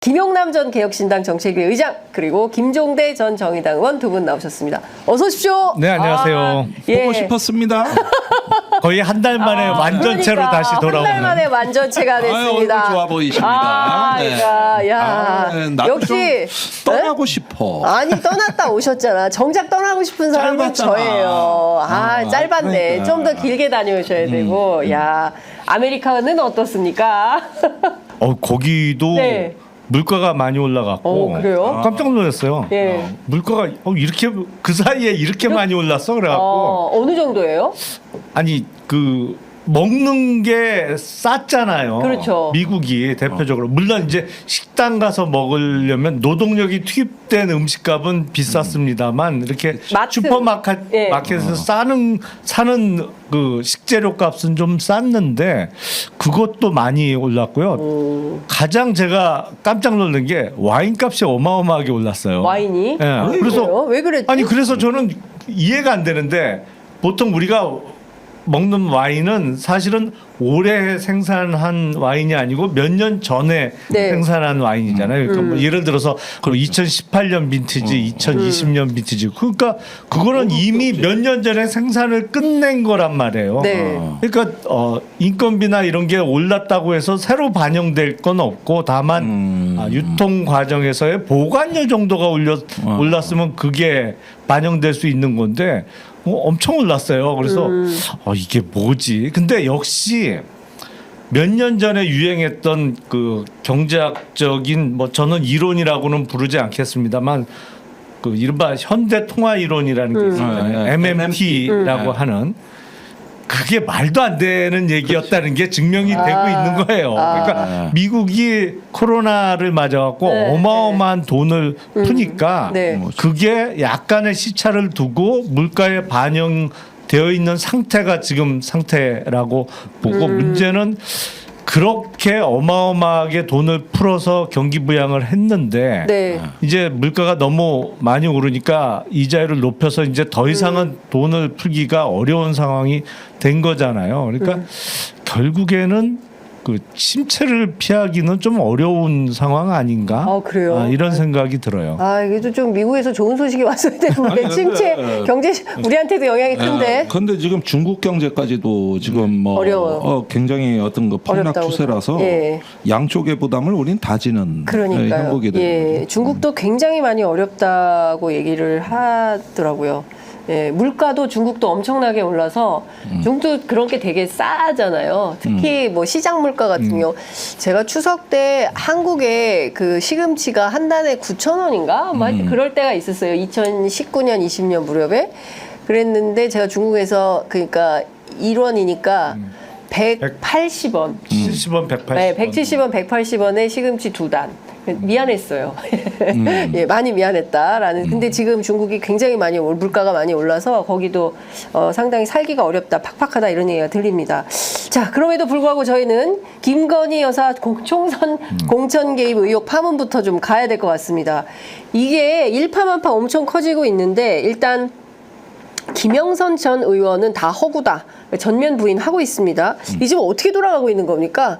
김용남 전 개혁신당 정책위 의장 그리고 김종대 전 정의당 의원 두 분 나오셨습니다. 어서 오십시오. 네, 안녕하세요. 보고 싶었습니다. 거의 한 달 만에 완전체로 그러니까, 다시 돌아오는. 한 달 만에 완전체가 됐습니다. 얼굴 좋아 보이십니다. 나도 역시 좀 떠나고 싶어. 아니 떠났다 오셨잖아. 정작 떠나고 싶은 사람은 짧았잖아. 저예요. 짧았네. 그러니까. 좀 더 길게 다녀오셔야 되고. 야, 아메리카는 어떻습니까? 거기도 네. 물가가 많이 올라갔고. 그래요? 깜짝 놀랐어요. 예. 물가가 이렇게 그 사이에 이렇게 많이 올랐어 그래갖고 어느 정도예요? 아니 그 먹는 게 쌌잖아요. 그렇죠. 미국이 대표적으로 물론 이제 식당 가서 먹으려면 노동력이 투입된 음식값은 비쌌습니다만 이렇게 마트. 슈퍼마켓에서 사는 그 식재료 값은 좀 쌌는데 그것도 많이 올랐고요. 가장 제가 깜짝 놀란 게 와인 값이 어마어마하게 올랐어요. 와인이? 예. 그래서 왜 그랬지? 아니 그래서 저는 이해가 안 되는데 보통 우리가 먹는 와인은 사실은 올해 생산한 와인이 아니고 몇 년 전에 네. 생산한 와인이잖아요. 그러니까 뭐 예를 들어서 2018년 빈티지, 2020년 빈티지. 그러니까 그거는 이미 몇 년 전에 생산을 끝낸 거란 말이에요. 네. 그러니까 인건비나 이런 게 올랐다고 해서 새로 반영될 건 없고 다만 유통 과정에서의 보관료 정도가 올랐으면 그게 반영될 수 있는 건데 엄청 올랐어요. 그래서 이게 뭐지? 근데 역시 몇 년 전에 유행했던 그 경제학적인 뭐 저는 이론이라고는 부르지 않겠습니다만 그 이른바 현대 통화 이론이라는 게 있잖아요. MMT라고 하는 그게 말도 안 되는 얘기였다는 게 증명이 되고 있는 거예요. 그러니까 미국이 코로나를 맞아갖고 어마어마한 돈을 푸니까 그게 약간의 시차를 두고 물가에 반영되어 있는 상태가 지금 상태라고 보고 문제는 그렇게 어마어마하게 돈을 풀어서 경기 부양을 했는데 이제 물가가 너무 많이 오르니까 이자율을 높여서 이제 더 이상은 돈을 풀기가 어려운 상황이 된 거잖아요. 그러니까 결국에는 그 침체를 피하기는 좀 어려운 상황 아닌가? 그래요? 이런 생각이 들어요. 이게도 좀 미국에서 좋은 소식이 왔어야 되는데 침체 경제 우리한테도 영향이 큰데. 그런데 지금 중국 경제까지도 지금 뭐 어려워요. 굉장히 어떤 그 폭락 어렵다고. 추세라서 양쪽의 부담을 우린 다지는 그러니까요. 형국이 되는 중국도 굉장히 많이 어렵다고 얘기를 하더라고요. 물가도 중국도 엄청나게 올라서 중국도 그런 게 되게 싸잖아요. 특히 뭐 시장 물가 같은 경우 제가 추석 때 한국에 그 시금치가 한 단에 9,000원인가? 뭐 하여튼 그럴 때가 있었어요. 2019년, 20년 무렵에. 그랬는데 제가 중국에서 그러니까 1원이니까 180원. 70원, 180원. 네, 170원, 180원에 시금치 2단. 미안했어요. 많이 미안했다라는. 근데 지금 중국이 굉장히 많이 물가가 많이 올라서 거기도 상당히 살기가 어렵다, 팍팍하다 이런 얘기가 들립니다. 자, 그럼에도 불구하고 저희는 김건희 여사 총선 공천 개입 의혹 파문부터 좀 가야 될 것 같습니다. 이게 일파만파 엄청 커지고 있는데 일단 김영선 전 의원은 다 허구다. 전면 부인하고 있습니다. 이 집 어떻게 돌아가고 있는 겁니까?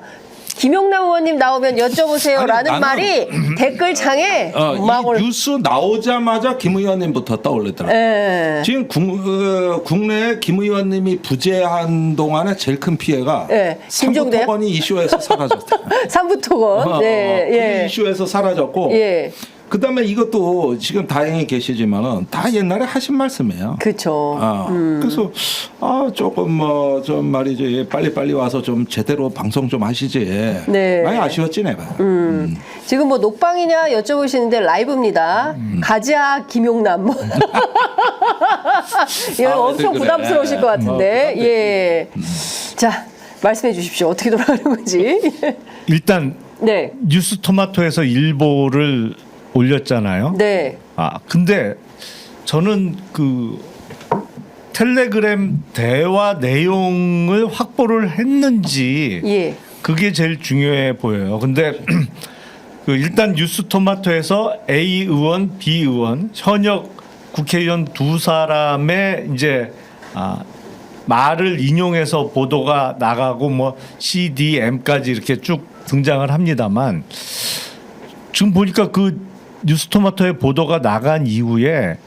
김용남 의원님 나오면 여쭤보세요 라는 말이 댓글창에 이 뉴스 나오자마자 김 의원님부터 떠올리더라고요. 지금 국내에 김 의원님이 부재한 동안에 제일 큰 피해가 삼부토건이 이슈에서 사라졌다. 삼부토건. 그 이슈에서 사라졌고 그다음에 이것도 지금 다행히 계시지만은 다 옛날에 하신 말씀이에요. 그렇죠. 그래서 조금 뭐 좀 말이지 빨리 와서 좀 제대로 방송 좀 하시지. 많이 아쉬웠지 내가. 지금 뭐 녹방이냐 여쭤보시는데 라이브입니다. 가자 김용남. 이거 엄청 부담스러우실 것 같은데. 자, 말씀해 주십시오. 어떻게 돌아가는 건지. 일단 뉴스 토마토에서 일보를 올렸잖아요. 근데 저는 그 텔레그램 대화 내용을 확보를 했는지 그게 제일 중요해 보여요. 근데 그 일단 뉴스 토마토에서 A 의원, B 의원, 현역 국회의원 두 사람의 이제 말을 인용해서 보도가 나가고 뭐 CDM까지 이렇게 쭉 등장을 합니다만 지금 보니까 그 뉴스토마토의 보도가 나간 이후에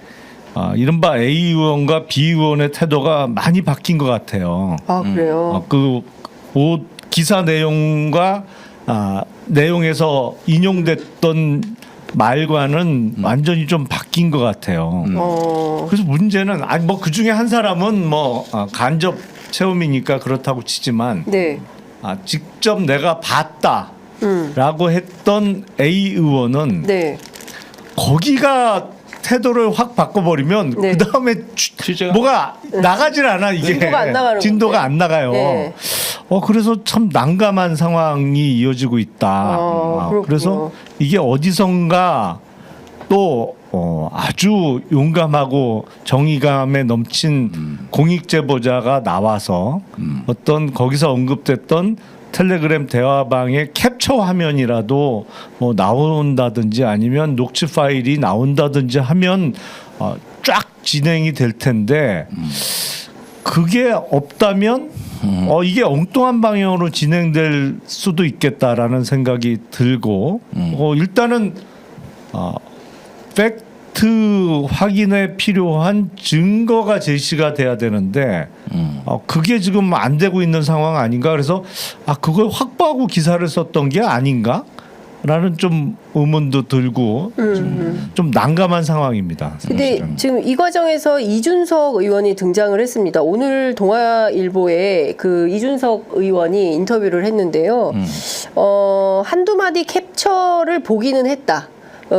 이른바 A 의원과 B 의원의 태도가 많이 바뀐 것 같아요. 아, 그래요? 기사 내용과 내용에서 인용됐던 말과는 완전히 좀 바뀐 것 같아요. 그래서 문제는 뭐 그 중에 한 사람은 뭐 간접 체험이니까 그렇다고 치지만 네. 직접 내가 봤다라고 했던 A 의원은 네. 거기가 태도를 확 바꿔버리면 네. 그 다음에 뭐가 나가질 않아 이게 진도가 안 나가는 진도가 안 나가요. 네. 그래서 참 난감한 상황이 이어지고 있다. 그래서 이게 어디선가 또 아주 용감하고 정의감에 넘친 공익 제보자가 나와서 어떤 거기서 언급됐던 텔레그램 대화방의 캡처 화면이라도 뭐 나온다든지 아니면 녹취 파일이 나온다든지 하면 쫙 진행이 될 텐데 그게 없다면 이게 엉뚱한 방향으로 진행될 수도 있겠다라는 생각이 들고 일단은 팩트 확인에 필요한 증거가 제시가 돼야 되는데 그게 지금 안 되고 있는 상황 아닌가. 그래서 그걸 확보하고 기사를 썼던 게 아닌가 라는 좀 의문도 들고 좀 난감한 상황입니다. 근데 사실은. 지금 이 과정에서 이준석 의원이 등장을 했습니다. 오늘 동아일보에 그 이준석 의원이 인터뷰를 했는데요. 한두 마디 캡처를 보기는 했다.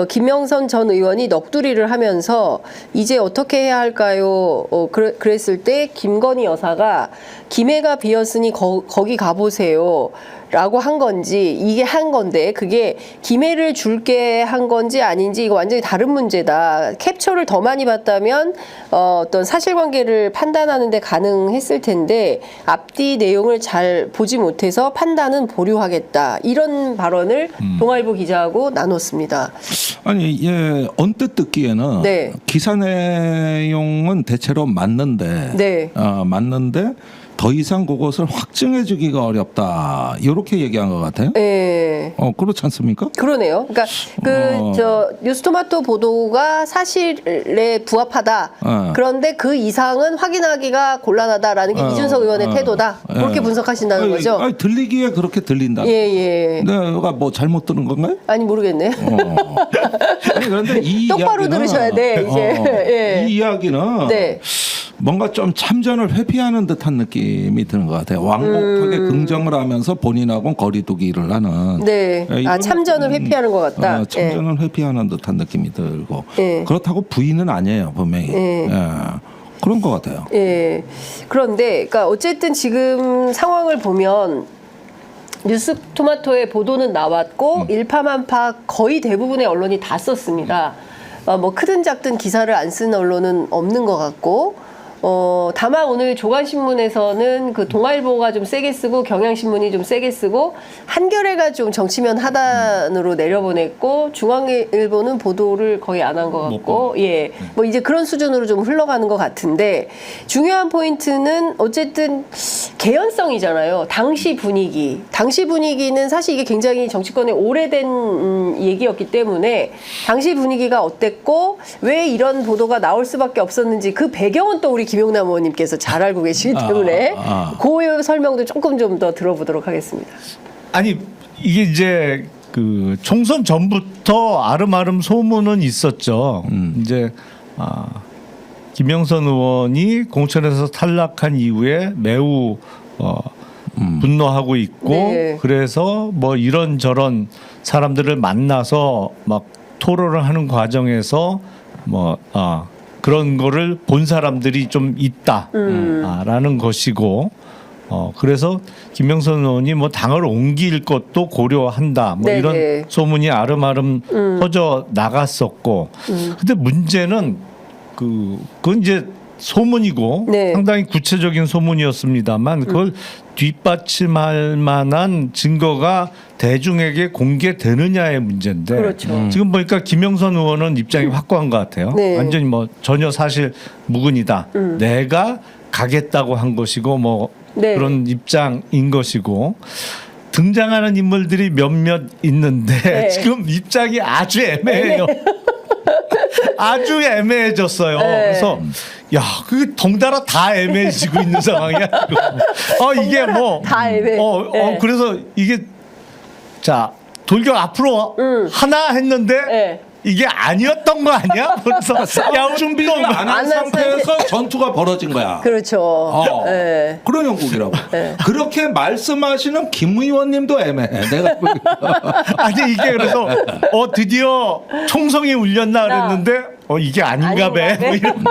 김영선 전 의원이 넋두리를 하면서 이제 어떻게 해야 할까요? 그랬을 때 김건희 여사가 김해가 비었으니 거기 가보세요. 라고 한 건지 이게 한 건데 그게 김해를 줄게 한 건지 아닌지 이거 완전히 다른 문제다. 캡처를 더 많이 봤다면 어떤 사실관계를 판단하는데 가능했을 텐데 앞뒤 내용을 잘 보지 못해서 판단은 보류하겠다. 이런 발언을 동아일보 기자하고 나눴습니다. 아니, 언뜻 듣기에는 네. 기사 내용은 대체로 맞는데, 네. 맞는데 더 이상 그것을 확증해주기가 어렵다. 이렇게 얘기한 것 같아요. 네. 그렇지 않습니까? 그러네요. 그러니까 뉴스토마토 보도가 사실에 부합하다. 그런데 그 이상은 확인하기가 곤란하다라는 게 이준석 의원의 태도다. 그렇게 분석하신다는 거죠. 들리기에 그렇게 들린다. 예. 내가 뭐 잘못 들은 건가요? 아니 모르겠네. 아니 그런데 이 똑바로 이야기는, 들으셔야 돼 이제. 이 이야기는 네. 뭔가 좀 참전을 회피하는 듯한 느낌이 드는 것 같아요. 왕복하게 긍정을 하면서 본인하고는 거리두기를 하는. 네. 참전을 회피하는 것 같다. 참전을 회피하는 듯한 느낌이 들고. 예. 그렇다고 부인은 아니에요, 분명히. 그런 것 같아요. 예. 그런데, 그러니까 어쨌든 지금 상황을 보면 뉴스토마토의 보도는 나왔고 일파만파 거의 대부분의 언론이 다 썼습니다. 뭐 크든 작든 기사를 안 쓴 언론은 없는 것 같고. 다만 오늘 조간신문에서는 그 동아일보가 좀 세게 쓰고 경향신문이 좀 세게 쓰고 한겨레가 좀 정치면 하단으로 내려보냈고 중앙일보는 보도를 거의 안 한 것 같고 뭐 이제 그런 수준으로 좀 흘러가는 것 같은데 중요한 포인트는 어쨌든 개연성이잖아요. 당시 분위기는 사실 이게 굉장히 정치권에 오래된 얘기였기 때문에 당시 분위기가 어땠고 왜 이런 보도가 나올 수밖에 없었는지 그 배경은 또 우리 김용남 의원님께서 잘 알고 계시기 때문에 그 설명도 조금 좀 더 들어보도록 하겠습니다. 아니 이게 이제 그 총선 전부터 아름아름 소문은 있었죠. 이제 김영선 의원이 공천에서 탈락한 이후에 매우 분노하고 있고 네. 그래서 뭐 이런저런 사람들을 만나서 막 토론을 하는 과정에서 뭐 그런 거를 본 사람들이 좀 있다라는 것이고 그래서 김영선 의원이 뭐 당을 옮길 것도 고려한다 뭐 네네. 이런 소문이 아름아름 퍼져 나갔었고 근데 문제는 그건 이제 소문이고 네. 상당히 구체적인 소문이었습니다만 그걸 뒷받침할 만한 증거가 대중에게 공개되느냐의 문제인데 그렇죠. 지금 보니까 김영선 의원은 입장이 확고한 것 같아요. 네. 완전히 뭐 전혀 사실 무근이다. 내가 가겠다고 한 것이고 뭐 네. 그런 입장인 것이고 등장하는 인물들이 몇몇 있는데 네. 지금 입장이 아주 애매해요. 아주 애매해졌어요. 네. 그래서 야, 그 덩달아 다 애매해지고 있는 상황이야. 지금. 이게 뭐 다 애매해. 네. 그래서 이게 자 돌격 앞으로 하나 했는데 네. 이게 아니었던 거 아니야? 그래서 야, 준비를 안 한 안 한 상태에서 전투가 벌어진 거야. 그렇죠. 네. 그런 형국이라고. 그렇게 말씀하시는 김 의원님도 애매해. 내가 아니 이게 그래서 드디어 총성이 울렸나 그랬는데 이게 아닌가 봐. 뭐 이런.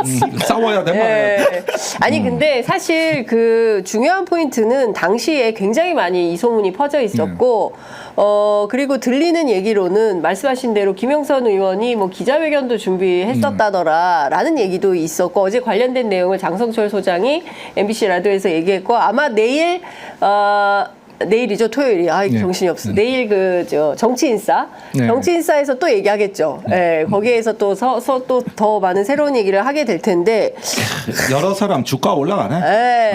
싸워야 돼 말이야. 네. 아니 근데 사실 그 중요한 포인트는 당시에 굉장히 많이 이 소문이 퍼져 있었고 그리고 들리는 얘기로는 말씀하신 대로 김영선 의원이 뭐 기자회견도 준비했었다더라라는 얘기도 있었고 어제 관련된 내용을 장성철 소장이 MBC 라디오에서 얘기했고 아마 내일이죠, 토요일이. 정신이 없어. 내일 정치인싸. 네. 정치인싸에서 또 얘기하겠죠. 네, 거기에서 또 더 많은 새로운 얘기를 하게 될 텐데. 여러 사람 주가 올라가네. 네,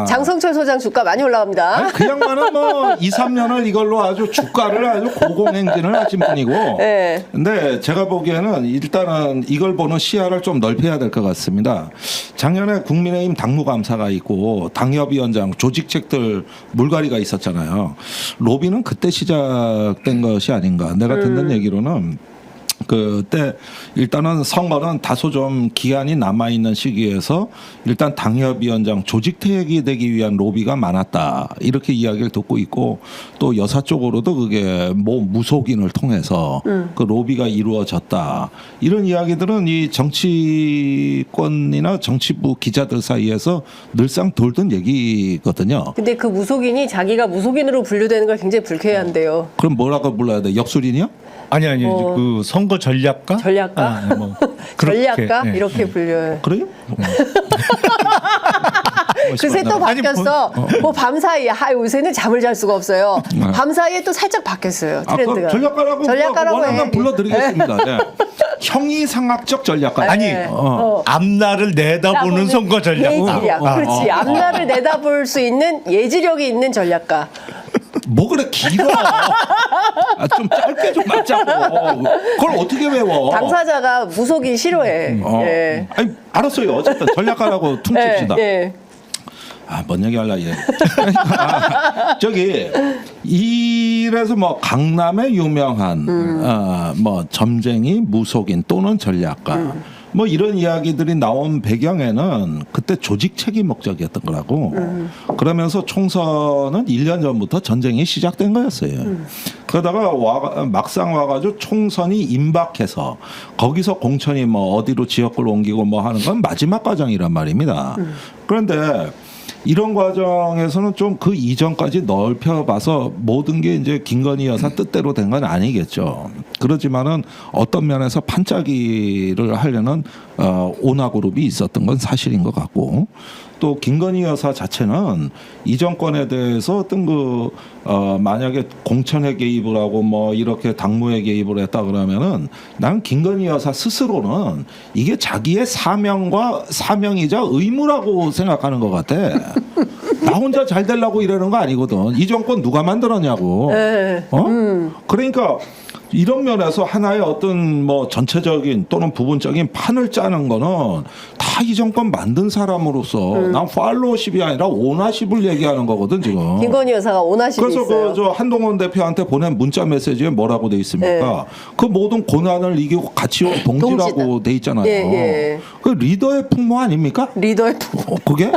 장성철 소장 주가 많이 올라갑니다. 아니, 그 양반은 뭐 2, 3년을 이걸로 아주 주가를 아주 고공행진을 하신 분이고. 네. 근데 제가 보기에는 일단은 이걸 보는 시야를 좀 넓혀야 될 것 같습니다. 작년에 국민의힘 당무감사가 있고 당협위원장 조직책들 물갈이가 있었잖아요. 로비는 그때 시작된 것이 아닌가. 내가 듣는 얘기로는 그때 일단은 선거는 다소 좀 기한이 남아있는 시기에서 일단 당협위원장 조직퇴역이 되기 위한 로비가 많았다. 이렇게 이야기를 듣고 있고 또 여사 쪽으로도 그게 뭐 무속인을 통해서 그 로비가 이루어졌다. 이런 이야기들은 이 정치권이나 정치부 기자들 사이에서 늘상 돌던 얘기거든요. 근데 그 무속인이 자기가 무속인으로 분류되는 걸 굉장히 불쾌해한대요. 그럼 뭐라고 불러야 돼? 역술인이요? 아니 그 선거 전략가? 전략가? 뭐 그렇게, 전략가? 예. 이렇게 불려요. 그래요? 그새 또 아니, 바뀌었어. 뭐 밤사이에 요새는 잠을 잘 수가 없어요. 밤사이에 또 살짝 바뀌었어요. 트렌드가. 전략가라고 원하면 불러드리겠습니다. 네. 형이상학적 전략가. 아니 앞날을 내다보는 선거 전략가. 예지력. 그렇지. 앞날을 내다볼 수 있는 예지력이 있는 전략가. 뭐 그래 길어. 좀 짧게 좀 맞자고. 그걸 어떻게 외워? 당사자가 무속인 싫어해. 예. 아니 알았어요. 어쨌든 전략가라고 퉁칩시다. 예. 뭔 얘기 할라 얘. 그러니까 저기 이래서 뭐 강남의 유명한 뭐 점쟁이 무속인 또는 전략가 뭐 이런 이야기들이 나온 배경에는 그때 조직 책임 목적이었던 거라고. 그러면서 총선은 1년 전부터 전쟁이 시작된 거였어요. 그러다가 막상 와가지고 총선이 임박해서 거기서 공천이 뭐 어디로 지역구를 옮기고 뭐 하는 건 마지막 과정이란 말입니다. 그런데 이런 과정에서는 좀 그 이전까지 넓혀봐서 모든 게 이제 김건희 여사 뜻대로 된 건 아니겠죠. 그렇지만은 어떤 면에서 판짜기를 하려는 오나그룹이 있었던 건 사실인 것 같고 또 김건희 여사 자체는 이 정권에 대해서 어떤 만약에 공천에 개입을 하고 뭐 이렇게 당무에 개입을 했다 그러면은 나는 김건희 여사 스스로는 이게 자기의 사명이자 의무라고 생각하는 것 같아. 나 혼자 잘 되려고 이러는 거 아니거든. 이 정권 누가 만들었냐고. 그러니까 이런 면에서 하나의 어떤 뭐 전체적인 또는 부분적인 판을 짜는 거는 다 이 정권 만든 사람으로서 난 팔로우십이 아니라 오너십을 얘기하는 거거든 지금. 김건희 여사가 오너십이 그래서 있어요. 저 한동훈 대표한테 보낸 문자 메시지에 뭐라고 돼 있습니까? 그 모든 고난을 이기고 같이 동지라고 돼 있잖아요. 예. 그 리더의 풍모 아닙니까? 리더의 풍모. 그게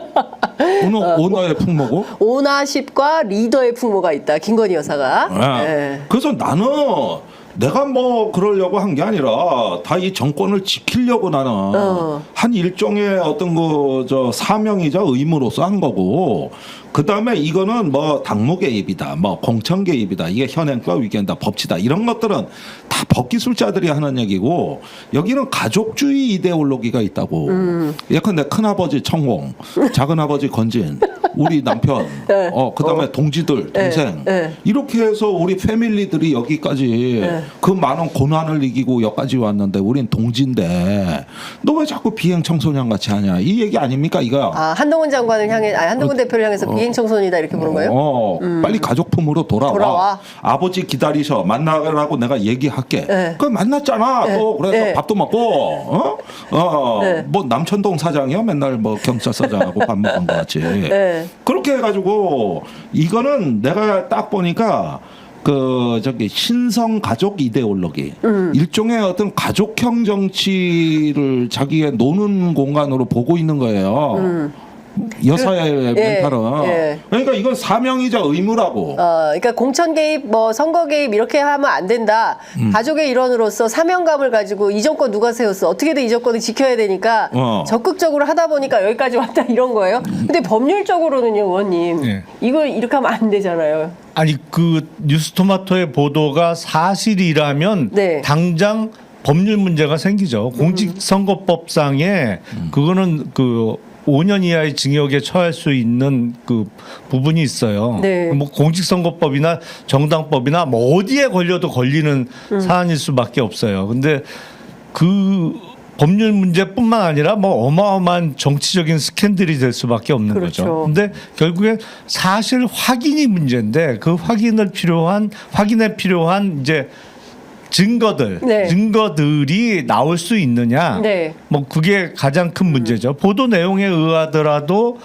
오너의 풍모고. 오너십과 리더의 풍모가 있다. 김건희 여사가. 예. 그래서 나는 내가 뭐 그러려고 한 게 아니라 다 이 정권을 지키려고 나는 한 일종의 어떤 사명이자 의무로서 한 거고 그 다음에 이거는 뭐 당무 개입이다, 뭐 공천 개입이다, 이게 현행과 위헌이다, 법치다 이런 것들은 다 법기술자들이 하는 얘기고 여기는 가족주의 이데올로기가 있다고. 예컨대 큰아버지 청홍, 작은아버지 건진, 우리 남편, 그다음에 동지들, 동생 이렇게 해서 우리 패밀리들이 여기까지 그 많은 고난을 이기고 여기까지 왔는데 우린 동지인데 너 왜 자꾸 비행 청소년 같이 하냐 이 얘기 아닙니까 이거? 한동훈 장관을 향해, 한동훈 대표를 향해서 비행 미행 청소년이다 이렇게 보는 거예요? 빨리 가족품으로 돌아와. 아버지 기다리셔. 만나라고 내가 얘기할게. 네. 그 만났잖아. 네. 또 그래서 네. 밥도 먹고 네. 뭐 남천동 사장이야. 맨날 뭐 경찰서장하고 밥 먹은 거 같이. 네. 그렇게 해가지고 이거는 내가 딱 보니까 저기 신성 가족 이데올로기 일종의 어떤 가족형 정치를 자기의 노는 공간으로 보고 있는 거예요. 여사의 멘탈은. 예. 그러니까 이건 사명이자 의무라고. 그러니까 공천 개입, 뭐 선거 개입 이렇게 하면 안 된다. 가족의 일원으로서 사명감을 가지고 이 정권 누가 세웠어? 어떻게든 이 정권을 지켜야 되니까 적극적으로 하다 보니까 여기까지 왔다 이런 거예요. 근데 법률적으로는요, 의원님, 예. 이걸 이렇게 하면 안 되잖아요. 아니 그 뉴스토마토의 보도가 사실이라면 네. 당장 법률 문제가 생기죠. 공직선거법상에 그거는 그 5년 이하의 징역에 처할 수 있는 그 부분이 있어요. 네. 뭐 공직선거법이나 정당법이나 뭐 어디에 걸려도 걸리는 사안일 수밖에 없어요. 근데 그 법률 문제뿐만 아니라 뭐 어마어마한 정치적인 스캔들이 될 수밖에 없는 그렇죠. 거죠. 근데 결국엔 사실 확인이 문제인데 그 확인에 필요한 이제 증거들이 나올 수 있느냐. 네. 뭐 그게 가장 큰 문제죠. 보도 내용에 의하더라도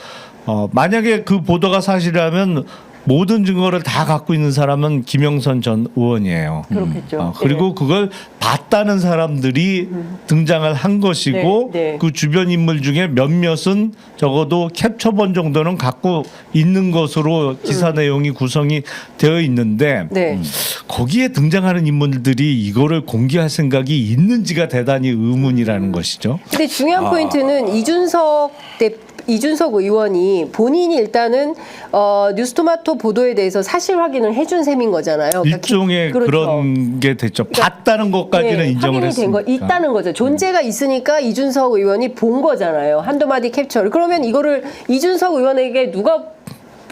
만약에 그 보도가 사실이라면 모든 증거를 다 갖고 있는 사람은 김영선 전 의원이에요. 그렇겠죠. 그리고 그걸 봤다는 사람들이 등장을 한 것이고 네, 네. 그 주변 인물 중에 몇몇은 적어도 캡처본 정도는 갖고 있는 것으로 기사 내용이 구성이 되어 있는데 네. 거기에 등장하는 인물들이 이거를 공개할 생각이 있는지가 대단히 의문이라는 것이죠. 근데 중요한 포인트는 이준석 의원이 본인이 일단은 뉴스토마토 보도에 대해서 사실 확인을 해준 셈인 거잖아요. 그러니까 일종의 그렇죠. 그런 게 됐죠. 그러니까 봤다는 것까지는 네, 인정을 확인이 된 거 했으니까. 있다는 거죠. 존재가 있으니까 이준석 의원이 본 거잖아요. 한두 마디 캡처를. 그러면 이거를 이준석 의원에게 누가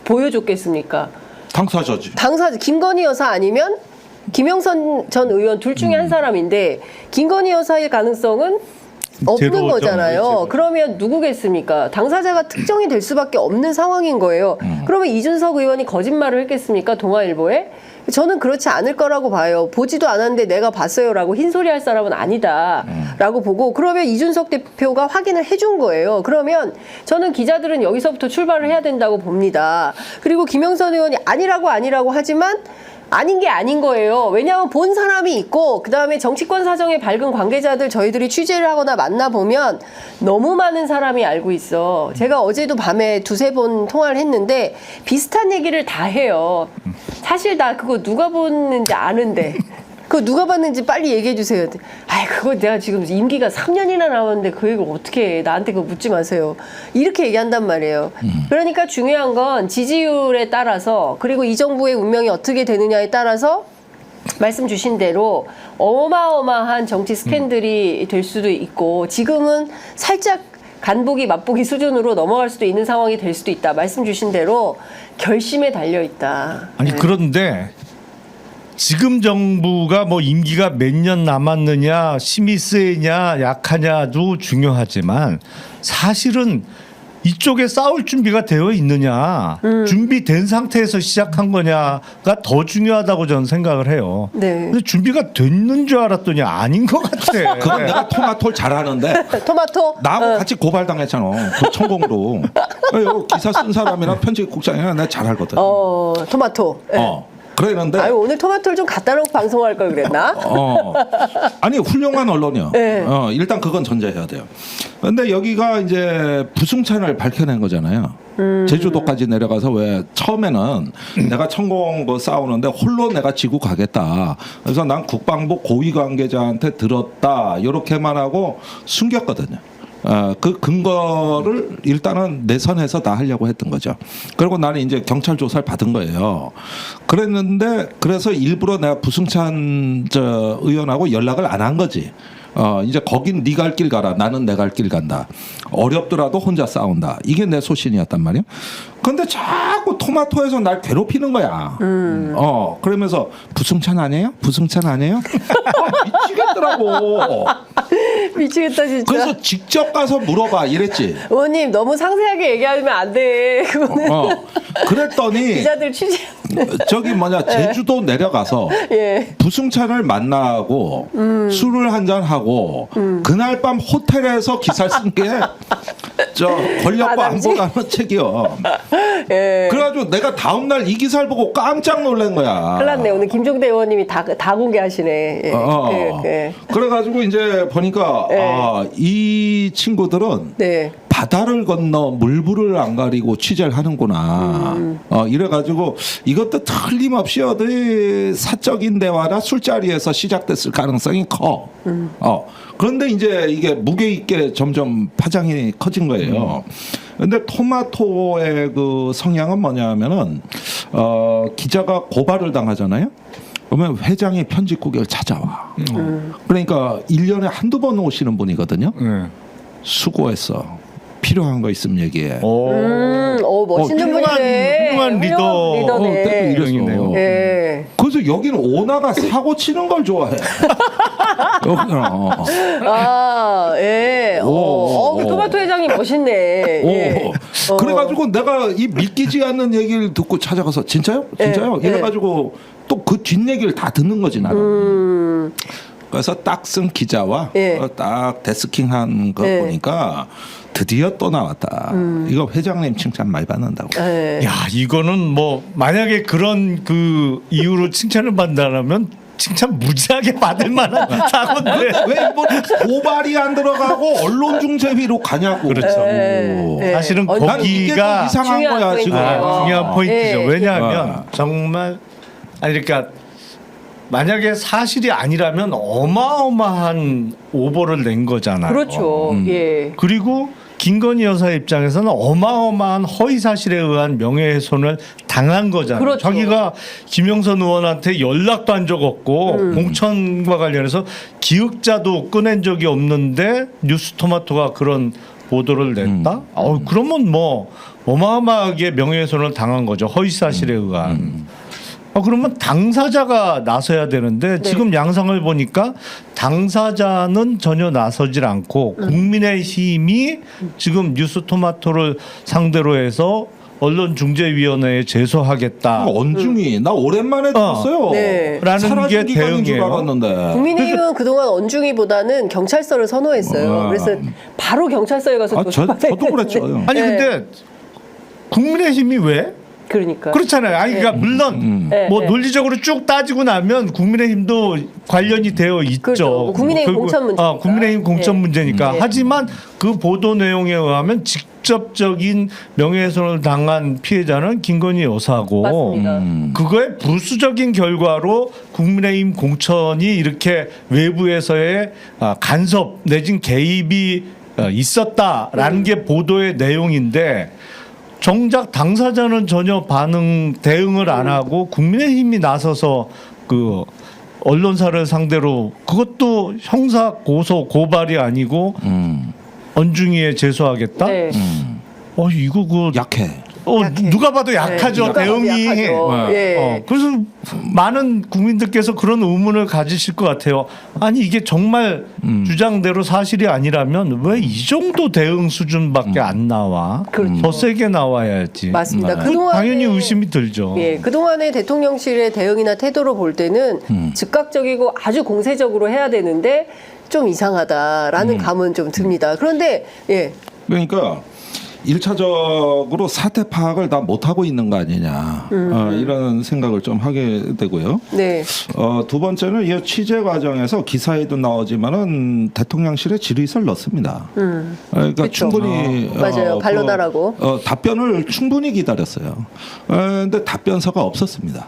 보여줬겠습니까? 당사자지. 당사자 김건희 여사 아니면 김영선 전 의원 둘 중에 한 사람인데 김건희 여사일 가능성은 없는 제로죠. 거잖아요. 제로. 그러면 누구겠습니까? 당사자가 특정이 될 수밖에 없는 상황인 거예요. 그러면 이준석 의원이 거짓말을 했겠습니까? 동아일보에? 저는 그렇지 않을 거라고 봐요. 보지도 않았는데 내가 봤어요라고 흰소리 할 사람은 아니다라고 보고 그러면 이준석 대표가 확인을 해준 거예요. 그러면 저는 기자들은 여기서부터 출발을 해야 된다고 봅니다. 그리고 김영선 의원이 아니라고 하지만 아닌 게 아닌 거예요. 왜냐하면 본 사람이 있고 그다음에 정치권 사정에 밝은 관계자들 저희들이 취재를 하거나 만나보면 너무 많은 사람이 알고 있어. 제가 어제도 밤에 두세 번 통화를 했는데 비슷한 얘기를 다 해요. 사실 나 그거 누가 봤는지 아는데 그거 누가 봤는지 빨리 얘기해 주세요. 아이 그거 내가 지금 임기가 3년이나 남았는데 그 얘기를 어떻게 해. 나한테 그거 묻지 마세요. 이렇게 얘기한단 말이에요. 그러니까 중요한 건 지지율에 따라서 그리고 이 정부의 운명이 어떻게 되느냐에 따라서 말씀 주신 대로 어마어마한 정치 스캔들이 될 수도 있고 지금은 살짝 간보기 맛보기 수준으로 넘어갈 수도 있는 상황이 될 수도 있다. 말씀 주신 대로 결심에 달려 있다. 아니 네. 그런데 지금 정부가 뭐 임기가 몇 년 남았느냐 힘이 세냐 약하냐도 중요하지만 사실은 이쪽에 싸울 준비가 되어 있느냐 준비된 상태에서 시작한 거냐가 더 중요하다고 저는 생각을 해요. 네. 근데 준비가 됐는 줄 알았더니 아닌 것 같아. 그건 내가 토마토를 잘하는데 토마토? 나하고 같이 고발당했잖아. 그 천공으로. 기사 쓴 사람이나 편집국장이나 내가 잘하거든. 토마토. 네. 그랬는데. 아유, 오늘 토마토를 좀 갖다 놓고 방송할 걸 그랬나? 아니 훌륭한 언론이요. 네. 일단 그건 전제해야 돼요. 그런데 여기가 이제 부승찬을 밝혀낸 거잖아요. 제주도까지 내려가서 왜 처음에는 내가 천공 뭐 싸우는데 홀로 내가 지고 가겠다. 그래서 난 국방부 고위 관계자한테 들었다. 이렇게만 하고 숨겼거든요. 그 근거를 일단은 내선해서 다 하려고 했던 거죠. 그리고 나는 이제 경찰 조사를 받은 거예요. 그랬는데 그래서 일부러 내가 부승찬 의원하고 연락을 안 한 거지. 이제 거긴 네 갈 길 가라. 나는 내 갈 길 간다. 어렵더라도 혼자 싸운다. 이게 내 소신이었단 말이야. 근데 자꾸 토마토에서 날 괴롭히는 거야. 그러면서 부승찬 아니에요? 부승찬 아니에요? 미치겠더라고. 미치겠다 진짜. 그래서 직접 가서 물어봐 이랬지. 의원님 너무 상세하게 얘기하면 안 돼. 그거는 그랬더니 기자들 취재. 저기 제주도 내려가서 예. 부승찬을 만나고 술을 한잔 하고 그날 밤 호텔에서 기사를 쓴 게 저 권력과 당시? 안보라는 책이요. 예. 그래가지고 내가 다음 날 이 기사를 보고 깜짝 놀란 거야. 큰일 났네. 오늘 김종대 의원님이 다 공개하시네. 예. 예. 그래가지고 이제 보니까 이 친구들은 네. 바다를 건너 물불을 안 가리고 취재를 하는구나. 이래가지고 이것도 틀림없이 어디 사적인 대화나 술자리에서 시작됐을 가능성이 커. 그런데 이제 이게 무게 있게 점점 파장이 커진 거예요. 근데 토마토의 그 성향은 뭐냐면은 기자가 고발을 당하잖아요. 그러면 회장이 편집국을 찾아와. 그러니까 1년에 한두 번 오시는 분이거든요. 수고했어. 필요한 거 있으면 얘기해. 멋있는 분이네. 훌륭한 리더네. 이러네요. 예. 그래서 여기는 오나가 사고 치는 걸 좋아해. 예. 그 토마토 회장이 멋있네. 예. 그래가지고 내가 이 믿기지 않는 얘기를 듣고 찾아가서 진짜요? 진짜요? 이래가지고 또 그 뒷얘기를 다 듣는 거지 나는. 그래서 딱 쓴 기자와 딱 데스킹한 거 보니까 드디어 또 나왔다. 이거 회장님 칭찬 많이 받는다고. 야, 이거는 뭐 만약에 그런 그 이유로 칭찬을 받는다면 칭찬 무지하게 받을 만한 사건인데 왜 이번에 고발이 안 들어가고 언론중재위로 가냐고. 그렇죠. 사실은 난 이게 더 거기가 이상한 중요한 거야 지금. 포인트예요. 중요한 포인트죠. 예. 왜냐하면 정말 그러니까 만약에 사실이 아니라면 어마어마한 오보를 낸 거잖아요. 그렇죠. 예. 그리고 김건희 여사 입장에서는 어마어마한 허위 사실에 의한 명예훼손을 당한 거잖아요. 그렇죠. 자기가 김영선 의원한테 연락도 한 적 없고 공천과 관련해서 기획자도 꺼낸 적이 없는데 뉴스토마토가 그런 보도를 냈다? 그러면 뭐 어마어마하게 명예훼손을 당한 거죠. 허위 사실에 의한. 그러면 당사자가 나서야 되는데 지금 양상을 보니까 당사자는 전혀 나서질 않고 국민의힘이 지금 뉴스토마토를 상대로 해서 언론중재위원회에 제소하겠다. 언중이 나 오랜만에 들었어요. 네. 라는 사라진 게 기간인 줄 대응이에요. 알았는데. 국민의힘은 그동안 언중이보다는 경찰서를 선호했어요. 그래서 바로 경찰서에 가서 저도 그랬죠. 아니 근데 국민의힘이 왜? 그러니까. 그렇잖아요. 아니 그러니까 물론 뭐 논리적으로 쭉 따지고 나면 국민의힘도 관련이 되어 있죠. 그렇죠. 뭐 국민의힘 공천 문제니까. 국민의힘 공천 문제니까. 하지만 그 보도 내용에 의하면 직접적인 명예훼손을 당한 피해자는 김건희 여사고 맞습니다. 그거의 부수적인 결과로 국민의힘 공천이 이렇게 외부에서의 간섭 내진 개입이 있었다라는 게 보도의 내용인데 정작 당사자는 전혀 대응을 안 하고 국민의힘이 나서서 그 언론사를 상대로 그것도 형사 고소 고발이 아니고 언중위에 제소하겠다? 네. 이거 그 약해. 누가 봐도 약하죠. 누가 봐도 대응이. 약하죠. 예. 그래서 많은 국민들께서 그런 의문을 가지실 것 같아요. 아니 이게 정말 주장대로 사실이 아니라면 왜 이 정도 대응 수준밖에 안 나와? 그렇죠. 더 세게 나와야지. 맞습니다. 그 당연히 의심이 들죠. 예, 그동안의 대통령실의 대응이나 태도로 볼 때는 즉각적이고 아주 공세적으로 해야 되는데 좀 이상하다라는 감은 좀 듭니다. 그런데 그러니까 1차적으로 사태 파악을 다 못하고 있는 거 아니냐 이런 생각을 좀 하게 되고요. 네. 두 번째는 이 취재 과정에서 기사에도 나오지만은 대통령실에 질의서를 넣습니다. 그러니까 그쵸. 충분히 맞아요. 반론하라고. 답변을 충분히 기다렸어요. 그런데 답변서가 없었습니다.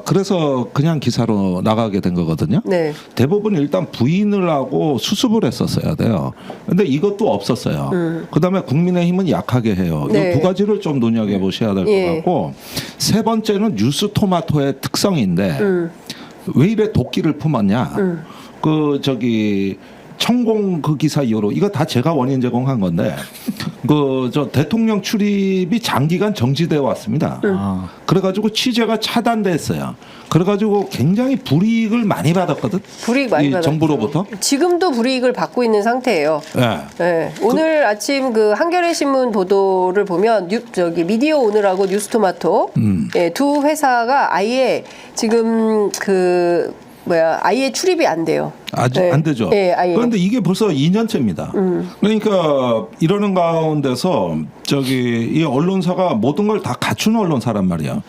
그래서 그냥 기사로 나가게 된 거거든요. 네. 대부분 일단 부인을 하고 수습을 했었어야 돼요. 근데 이것도 없었어요. 그다음에 국민의힘은 약하게 해요. 네. 이 두 가지를 좀 눈여겨 보셔야 될 것 같고 세 번째는 뉴스토마토의 특성인데 왜 이래 도끼를 품었냐? 청공 그 기사 이후로 이거 다 제가 원인 제공한 건데 그 저 대통령 출입이 장기간 정지되어 왔습니다. 그래가지고 취재가 차단됐어요. 그래가지고 굉장히 불이익을 많이 받았거든. 불이익 많이 이 받았죠. 정부로부터. 지금도 불이익을 받고 있는 상태예요. 네. 네. 오늘 아침 그 한겨레 신문 보도를 보면 저기 미디어 오늘하고 뉴스토마토 두 회사가 아예 지금 아예 출입이 안 돼요. 아직 네. 안 되죠. 네, 아예. 그런데 이게 벌써 2년째입니다. 그러니까 이러는 가운데서 이 언론사가 모든 걸 다 갖춘 언론사란 말이야.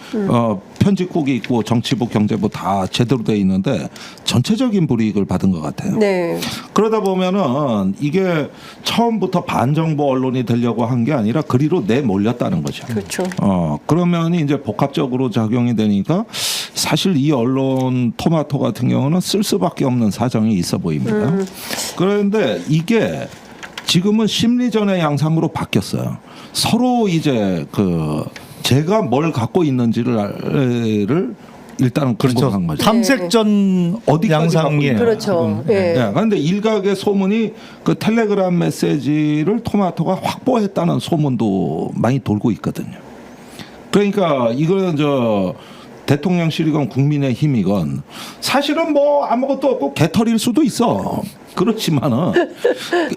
편집국이 있고 정치부, 경제부 다 제대로 돼 있는데 전체적인 불이익을 받은 것 같아요. 네. 그러다 보면은 이게 처음부터 반정부 언론이 되려고 한 게 아니라 그리로 내몰렸다는 거죠. 그렇죠. 그러면 이제 복합적으로 작용이 되니까 사실 이 언론 토마토 같은 경우는 쓸 수밖에 없는 사정이 있어 보입니다. 그런데 이게 지금은 심리전의 양상으로 바뀌었어요. 서로 이제 제가 뭘 갖고 있는지를 일단은 궁금한 거죠. 탐색전 어디까지 양상이에요. 그렇죠. 예. 네. 그런데 일각의 소문이 그 텔레그램 메시지를 토마토가 확보했다는 소문도 많이 돌고 있거든요. 그러니까 이거는 대통령실이건 국민의힘이건 사실은 뭐 아무것도 없고 개털일 수도 있어. 그렇지만은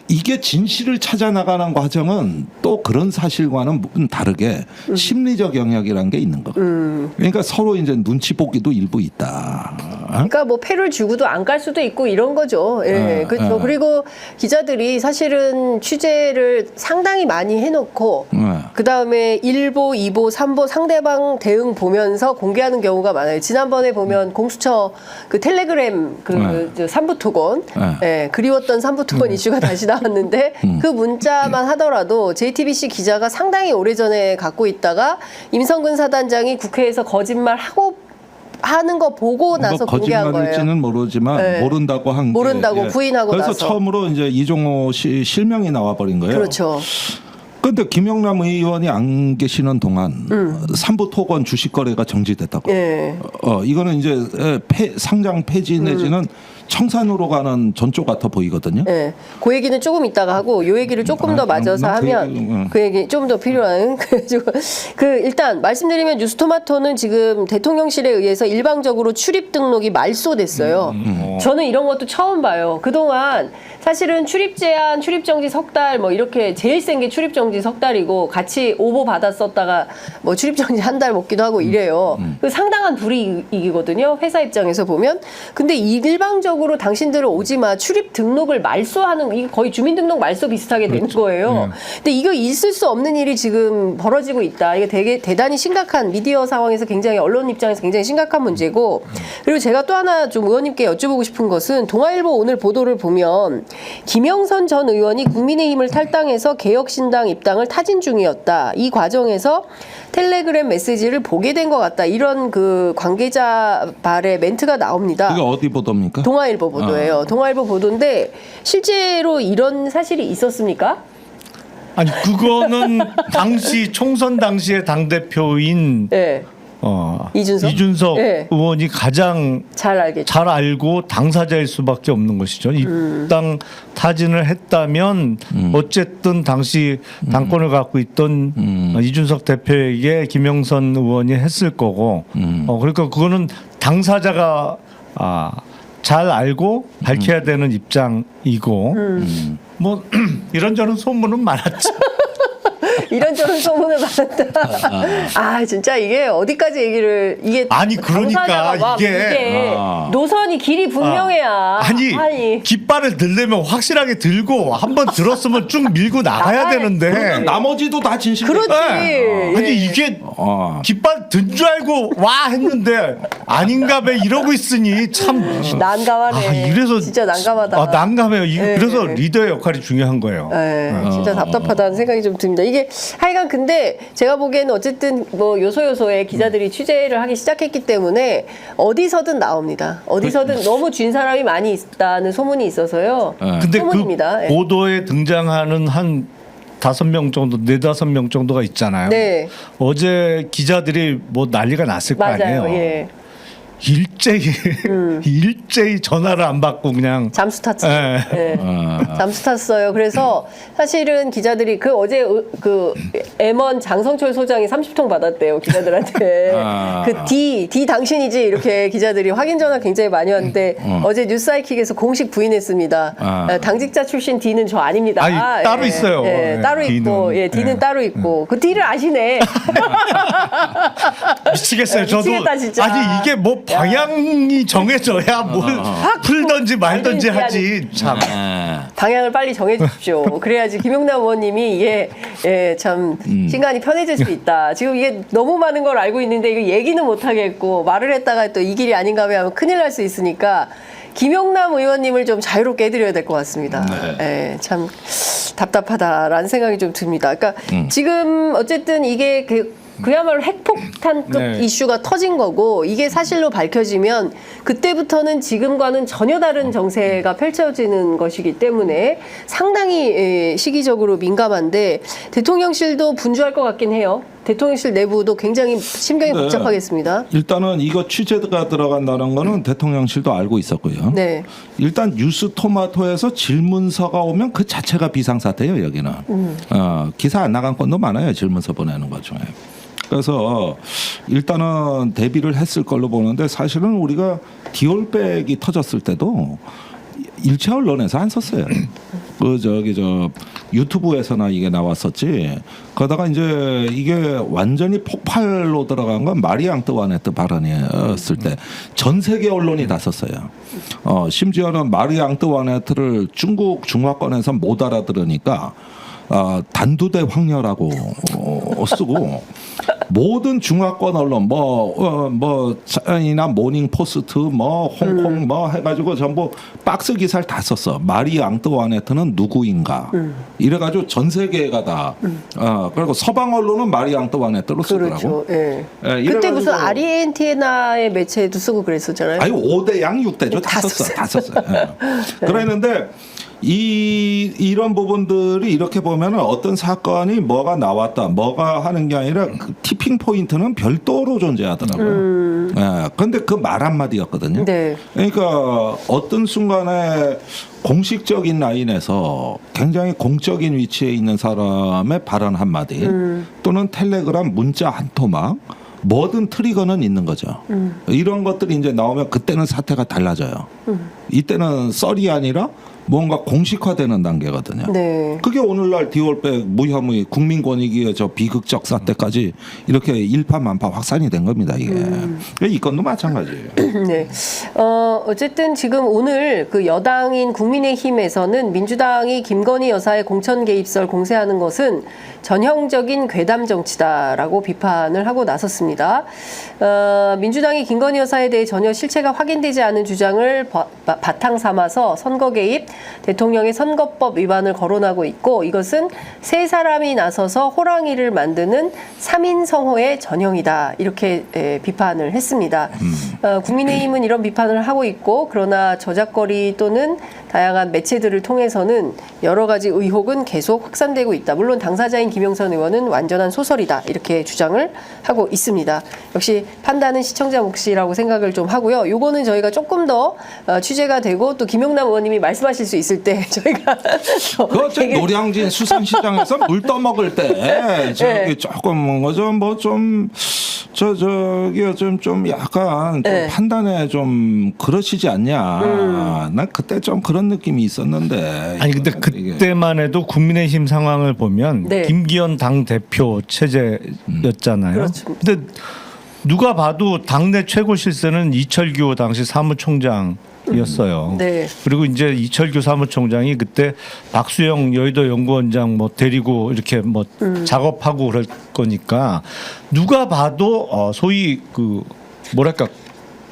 이게 진실을 찾아 나가는 과정은 또 그런 사실과는 다르게 심리적 영역이라는 게 있는 거. 그러니까 서로 이제 눈치 보기도 일부 있다. 그러니까 뭐 패를 주고도 안 깔 수도 있고 이런 거죠. 예, 그렇죠. 그리고 기자들이 사실은 취재를 상당히 많이 해놓고 그 다음에 1보, 2보, 3보 상대방 대응 보면서 공개하는 경우가 많아요. 지난번에 보면 공수처 그 텔레그램 저 삼부토건, 예, 그리웠던 삼부토건 이슈가 다시 나왔는데 그 문자만 하더라도 JTBC 기자가 상당히 오래전에 갖고 있다가 임성근 사단장이 국회에서 거짓말하고 하는 거 보고 나서 공개한 거예요. 거짓말일지는 모르지만 네. 모른다고 한 모른다고 부인하고 그래서 나서. 처음으로 이제 이종호 씨 실명이 나와버린 거예요. 그렇죠. 그런데 김영남 의원이 안 계시는 동안 삼부 토건 주식 거래가 정지됐다고. 예. 이거는 이제 상장 폐지 내지는 청산으로 가는 전조 같아 보이거든요. 예. 그 얘기는 조금 이따가 하고 요 얘기를 조금 더 맞아서 하면 그 얘기 좀 더 필요한 그래가지고 일단 말씀드리면 뉴스토마토는 지금 대통령실에 의해서 일방적으로 출입 등록이 말소됐어요. 저는 이런 것도 처음 봐요. 그동안 사실은 출입 제한, 출입 정지 석 달 뭐 이렇게 제일 센 게 출입 정지 석 달이고 같이 오보 받았었다가 뭐 출입 정지 한 달 먹기도 하고 이래요. 그 상당한 불이익이거든요. 회사 입장에서 보면. 근데 일방적으로 당신들은 오지 마. 출입 등록을 말소하는 이게 거의 주민등록 말소 비슷하게 되는 거예요. 근데 이거 있을 수 없는 일이 지금 벌어지고 있다. 이게 되게 대단히 심각한 미디어 상황에서 굉장히 언론 입장에서 굉장히 심각한 문제고 그리고 제가 또 하나 좀 의원님께 여쭤보고 싶은 것은 동아일보 오늘 보도를 보면 김영선 전 의원이 국민의힘을 탈당해서 개혁신당 입당을 타진 중이었다. 이 과정에서 텔레그램 메시지를 보게 된 것 같다. 이런 그 관계자 발의 멘트가 나옵니다. 이게 어디 보도입니까? 동아일보 보도예요. 동아일보 보도인데 실제로 이런 사실이 있었습니까? 아니 그거는 당시 총선 당시의 당 대표인 네. 이준석? 네. 의원이 가장 잘 알겠죠. 잘 알고 당사자일 수밖에 없는 것이죠. 입당 타진을 했다면 어쨌든 당시 당권을 갖고 있던 이준석 대표에게 김영선 의원이 했을 거고 그러니까 그거는 당사자가 잘 알고 밝혀야 되는 입장이고 뭐 이런저런 소문은 많았죠. 이런저런 소문을 받았다. 진짜 이게 어디까지 얘기를 아니 그러니까 이게 노선이 길이 분명해야. 아니 깃발을 들려면 확실하게 들고 한번 들었으면 쭉 밀고 나가야 되는데 나머지도 다 진실. 그렇지. 아니 이게 깃발 든 줄 알고 와 했는데 아닌가 봐 이러고 있으니 참 난감하네. 이래서 진짜 난감하다. 난감해요. 그래서 리더의 역할이 중요한 거예요. 진짜 답답하다는 생각이 좀 듭니다. 이게 하여간 근데 제가 보기에는 어쨌든 뭐 요소요소에 기자들이 취재를 하기 시작했기 때문에 어디서든 나옵니다. 어디서든 너무 쥔 사람이 많이 있다는 소문이 있어서요. 근데 소문입니다. 그 보도에 등장하는 한 5명 정도, 4-5명 정도가 있잖아요. 네. 어제 기자들이 뭐 난리가 났을 거 맞아요. 아니에요. 예. 일제히 전화를 안 받고 그냥 잠수 탔죠. 예. 네. 잠수 탔어요. 그래서 사실은 기자들이 그 어제 그 M1 장성철 소장이 30통 받았대요 기자들한테. 그 D 당신이지 이렇게 기자들이 확인 전화 굉장히 많이 왔는데 어제 뉴스사이킥에서 공식 부인했습니다. 당직자 출신 D는 저 아닙니다. 아니, 따로 있어요. 따로 D는. 있고, D는 따로 있고 그 D를 아시네. 미치겠어요. 저도 미치겠다, 진짜. 아니 이게 뭐 방향이 정해져야 뭘 풀던지 말던지 하지 참. 방향을 빨리 정해주십시오. 그래야지 김용남 의원님이 이게 참 신간이 편해질 수 있다. 지금 이게 너무 많은 걸 알고 있는데 이거 얘기는 못 하겠고 말을 했다가 또 이 길이 아닌가 하면 큰일 날 수 있으니까 김용남 의원님을 좀 자유롭게 해드려야 될 것 같습니다. 네. 참 답답하다라는 생각이 좀 듭니다. 그러니까 지금 어쨌든 이게 그야말로 핵폭탄급 네. 이슈가 터진 거고 이게 사실로 밝혀지면 그때부터는 지금과는 전혀 다른 정세가 펼쳐지는 것이기 때문에 상당히 시기적으로 민감한데 대통령실도 분주할 것 같긴 해요. 대통령실 내부도 굉장히 심경이 네. 복잡하겠습니다. 일단은 이거 취재가 들어간다는 거는 대통령실도 알고 있었고요. 네. 일단 뉴스토마토에서 질문서가 오면 그 자체가 비상사태예요. 여기는. 기사 안 나간 건도 많아요. 질문서 보내는 것 중에. 그래서 일단은 대비를 했을 걸로 보는데 사실은 우리가 디올백이 터졌을 때도 일체 언론에서 안 썼어요. 유튜브에서나 이게 나왔었지. 그러다가 이제 이게 완전히 폭발로 들어간 건 마리 앙뚜와네트 발언이었을 때 전 세계 언론이 다 썼어요. 심지어는 마리 앙뚜와네트를 중국 중화권에서 못 알아들으니까 단두대 황녀라고 쓰고 모든 중화권 언론 뭐 차이나 모닝 포스트 뭐 홍콩 뭐 해가지고 전부 박스 기사를 다 썼어. 마리 앙뚜와네트는 누구인가 이래가지고 전 세계가 다 그리고 서방 언론은 마리 앙뚜와네트로 쓰더라고. 그렇죠. 예. 예, 그때 이래가지고- 무슨 아르헨티나의 매체도 쓰고 그랬었잖아요. 아니 5대 양 6대죠. 다 다 썼어요. 예. 그랬는데 이런 부분들이 이렇게 보면은 어떤 사건이 뭐가 나왔다, 뭐가 하는 게 아니라 그 티핑 포인트는 별도로 존재하더라고요. 예. 근데 그 말 한마디였거든요. 네. 그러니까 어떤 순간에 공식적인 라인에서 굉장히 공적인 위치에 있는 사람의 발언 한마디 또는 텔레그램 문자 한 토막 뭐든 트리거는 있는 거죠. 이런 것들이 이제 나오면 그때는 사태가 달라져요. 이때는 썰이 아니라 뭔가 공식화되는 단계거든요. 네. 그게 오늘날 디올백 무혐의 국민권익위의 저 비극적 사태까지 이렇게 일파만파 확산이 된 겁니다. 이게 이 건도 마찬가지예요. 네. 어쨌든 지금 오늘 그 여당인 국민의힘에서는 민주당이 김건희 여사의 공천 개입설 공세하는 것은 전형적인 괴담 정치다라고 비판을 하고 나섰습니다. 민주당이 김건희 여사에 대해 전혀 실체가 확인되지 않은 주장을 바탕 삼아서 선거 개입, 대통령의 선거법 위반을 거론하고 있고 이것은 세 사람이 나서서 호랑이를 만드는 3인 성호의 전형이다. 이렇게 비판을 했습니다. 국민의힘은 이런 비판을 하고 있고 그러나 저작거리 또는 다양한 매체들을 통해서는 여러 가지 의혹은 계속 확산되고 있다. 물론 당사자인 김영선 의원은 완전한 소설이다. 이렇게 주장을 하고 있습니다. 역시 판단은 시청자 몫이라고 생각을 좀 하고요. 요거는 저희가 조금 더 취재가 되고 또 김용남 의원님이 말씀하실 수 있을 때 저희가 그 노량진 수산시장에서 물 떠먹을 때 저기 조금 좀 약간 좀 판단에 좀 그러시지 않냐. 난 그때 좀 그런 느낌이 있었는데. 아니 근데 그때만 해도 국민의힘 상황을 보면 네. 김기현 당 대표 체제였잖아요. 그렇죠. 근데 누가 봐도 당내 최고 실세는 이철규 당시 사무총장이었어요. 네. 그리고 이제 이철규 사무총장이 그때 박수영 여의도 연구원장 뭐 데리고 이렇게 뭐 작업하고 그럴 거니까 누가 봐도 소위 그 뭐랄까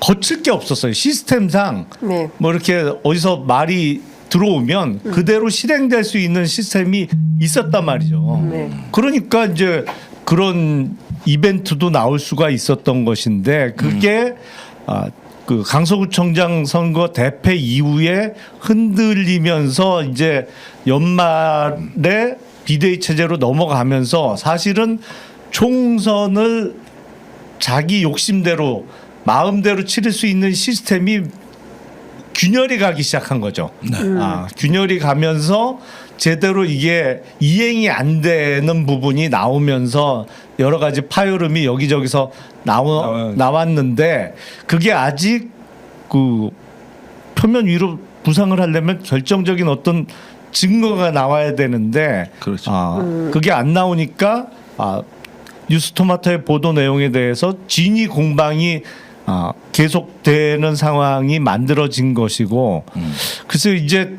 거칠 게 없었어요. 시스템상 네. 뭐 이렇게 어디서 말이 들어오면 그대로 실행될 수 있는 시스템이 있었단 말이죠. 네. 그러니까 이제 그런 이벤트도 나올 수가 있었던 것인데 그게 그 강서구청장 선거 대패 이후에 흔들리면서 이제 연말에 비대위 체제로 넘어가면서 사실은 총선을 자기 욕심대로 마음대로 치를 수 있는 시스템이 균열이 가기 시작한 거죠. 균열이 가면서 제대로 이게 이행이 안 되는 부분이 나오면서 여러 가지 파열음이 여기저기서 나왔는데 그게 아직 그 표면 위로 부상을 하려면 결정적인 어떤 증거가 나와야 되는데 그렇죠. 그게 안 나오니까 뉴스토마토의 보도 내용에 대해서 진위 공방이 계속되는 상황이 만들어진 것이고 그래서 이제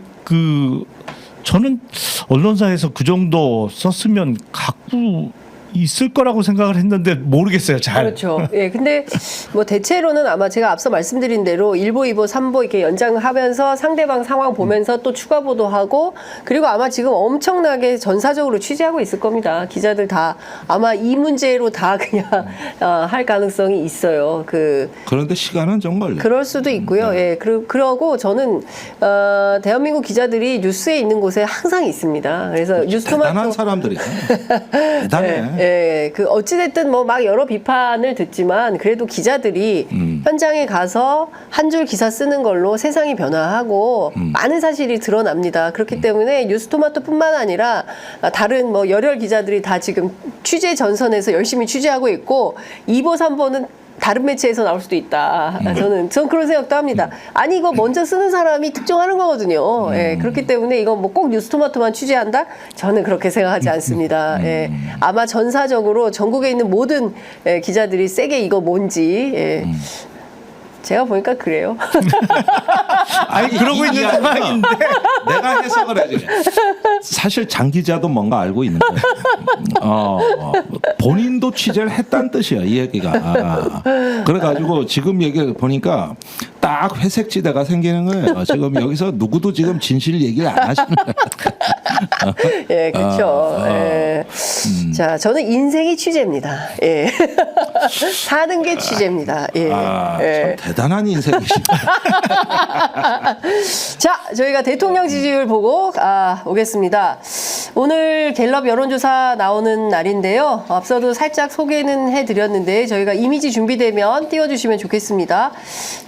저는 언론사에서 그 정도 썼으면 갖고 있을 거라고 생각을 했는데 모르겠어요. 잘. 그렇죠. 예, 근데 뭐 대체로는 아마 제가 앞서 말씀드린 대로 1보, 2보, 3보 이렇게 연장하면서 상대방 상황 보면서 또 추가 보도하고 그리고 아마 지금 엄청나게 전사적으로 취재하고 있을 겁니다. 기자들 다 아마 이 문제로 다 그냥 할 가능성이 있어요. 그런데 시간은 좀 걸려. 그럴 수도 있고요. 예, 그러고 저는 대한민국 기자들이 뉴스에 있는 곳에 항상 있습니다. 그래서 뉴스토마토 대단한 사람들이야. 대단해. 예, 어찌됐든 뭐 막 여러 비판을 듣지만 그래도 기자들이 현장에 가서 한 줄 기사 쓰는 걸로 세상이 변화하고 많은 사실이 드러납니다. 그렇기 때문에 뉴스토마토뿐만 아니라 다른 뭐 열혈 기자들이 다 지금 취재 전선에서 열심히 취재하고 있고 2보, 3보는 다른 매체에서 나올 수도 있다. 전 그런 생각도 합니다. 아니 이거 먼저 쓰는 사람이 특정하는 거거든요. 예, 그렇기 때문에 이거 뭐 꼭 뉴스토마토만 취재한다? 저는 그렇게 생각하지 않습니다. 예, 아마 전사적으로 전국에 있는 모든 기자들이 세게 이거 뭔지 제가 보니까 그래요. 아니 그러고 있는 상황인데 내가 해석을 해야지. 사실 장 기자도 뭔가 알고 있는 거예요. 본인도 취재를 했다는 뜻이야 이 얘기가. 그래가지고 지금 얘기를 보니까 딱 회색지대가 생기는 거예요. 지금 여기서 누구도 지금 진실 얘기를 안 하시는 거예요. 예, 그렇죠. 자, 저는 인생이 취재입니다. 예. 사는 게 취재입니다. 예. 참 대단한 인생이시네. 자, 저희가 대통령 지지율 보고 오겠습니다. 오늘 갤럽 여론조사 나오는 날인데요. 앞서도 살짝 소개는 해드렸는데 저희가 이미지 준비되면 띄워주시면 좋겠습니다.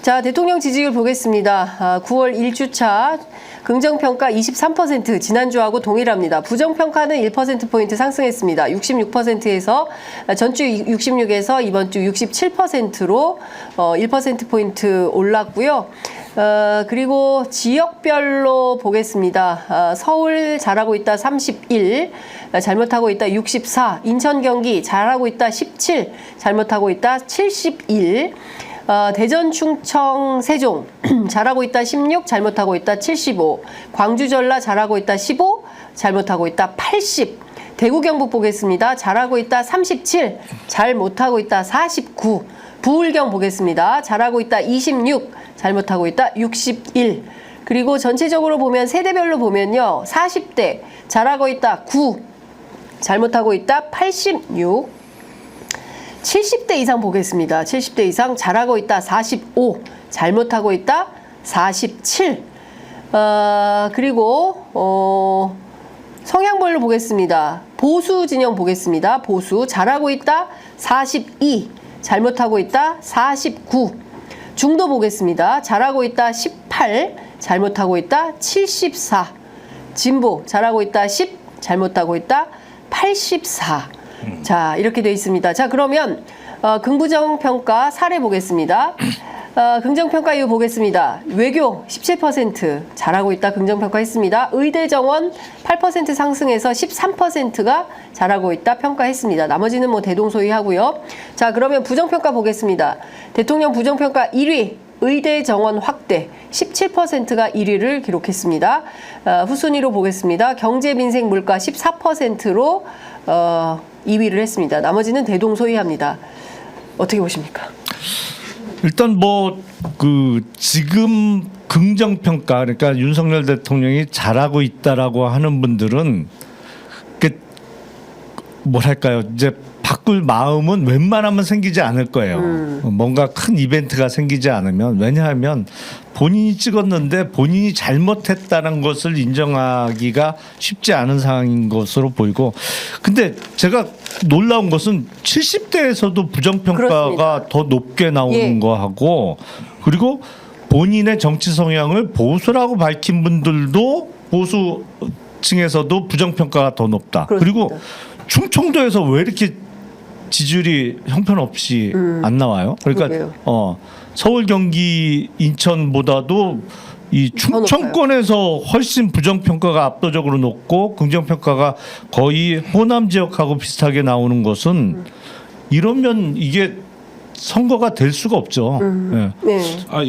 자, 대통령 지지율 보겠습니다. 9월 1주차 긍정평가 23%, 지난주하고 동일합니다. 부정평가는 1%포인트 상승했습니다. 66%에서 전주 66에서 이번 주 67%로 1%포인트 올랐고요. 그리고 지역별로 보겠습니다. 서울 잘하고 있다 31, 잘못하고 있다 64, 인천 경기 잘하고 있다 17, 잘못하고 있다 71, 대전, 충청, 세종 잘하고 있다 16, 잘못하고 있다 75, 광주, 전라 잘하고 있다 15, 잘못하고 있다 80, 대구, 경북 보겠습니다. 잘하고 있다 37, 잘못하고 있다 49, 부울경 보겠습니다. 잘하고 있다 26, 잘못하고 있다 61. 그리고 전체적으로 보면 세대별로 보면요. 40대 잘하고 있다 9, 잘못하고 있다 86. 70대 이상 보겠습니다. 70대 이상 잘하고 있다 45, 잘못하고 있다 47. 그리고 성향별로 보겠습니다. 보수 진영 보겠습니다. 보수 잘하고 있다 42, 잘못하고 있다 49. 중도 보겠습니다. 잘하고 있다 18, 잘못하고 있다 74. 진보 잘하고 있다 10, 잘못하고 있다 84. 자, 이렇게 되어 있습니다. 자, 그러면 긍부정 평가 사례 보겠습니다. 긍정평가 이유 보겠습니다. 외교 17% 잘하고 있다 긍정평가 했습니다. 의대 정원 8% 상승해서 13%가 잘하고 있다 평가했습니다. 나머지는 뭐 대동소이하고요. 자, 그러면 부정평가 보겠습니다. 대통령 부정평가 1위 의대 정원 확대 17%가 1위를 기록했습니다. 후순위로 보겠습니다. 경제, 민생, 물가 14%로 2위를 했습니다. 나머지는 대동소이합니다. 어떻게 보십니까? 일단 지금 긍정평가 그러니까 윤석열 대통령이 잘하고 있다라고 하는 분들은 뭐랄까요 이제 바꿀 마음은 웬만하면 생기지 않을 거예요. 뭔가 큰 이벤트가 생기지 않으면. 왜냐하면 본인이 찍었는데 본인이 잘못했다는 것을 인정하기가 쉽지 않은 상황인 것으로 보이고, 근데 제가 놀라운 것은 70대에서도 부정평가가 그렇습니다. 더 높게 나오는 예. 거하고, 그리고 본인의 정치 성향을 보수라고 밝힌 분들도 보수층에서도 부정평가가 더 높다. 그렇습니다. 그리고 충청도에서 왜 이렇게 지지율이 형편없이 안 나와요? 그러니까 그러게요. 서울, 경기, 인천보다도 이 충청권에서 훨씬 부정평가가 압도적으로 높고 긍정평가가 거의 호남 지역하고 비슷하게 나오는 것은, 이러면 이게 선거가 될 수가 없죠. 예. 네.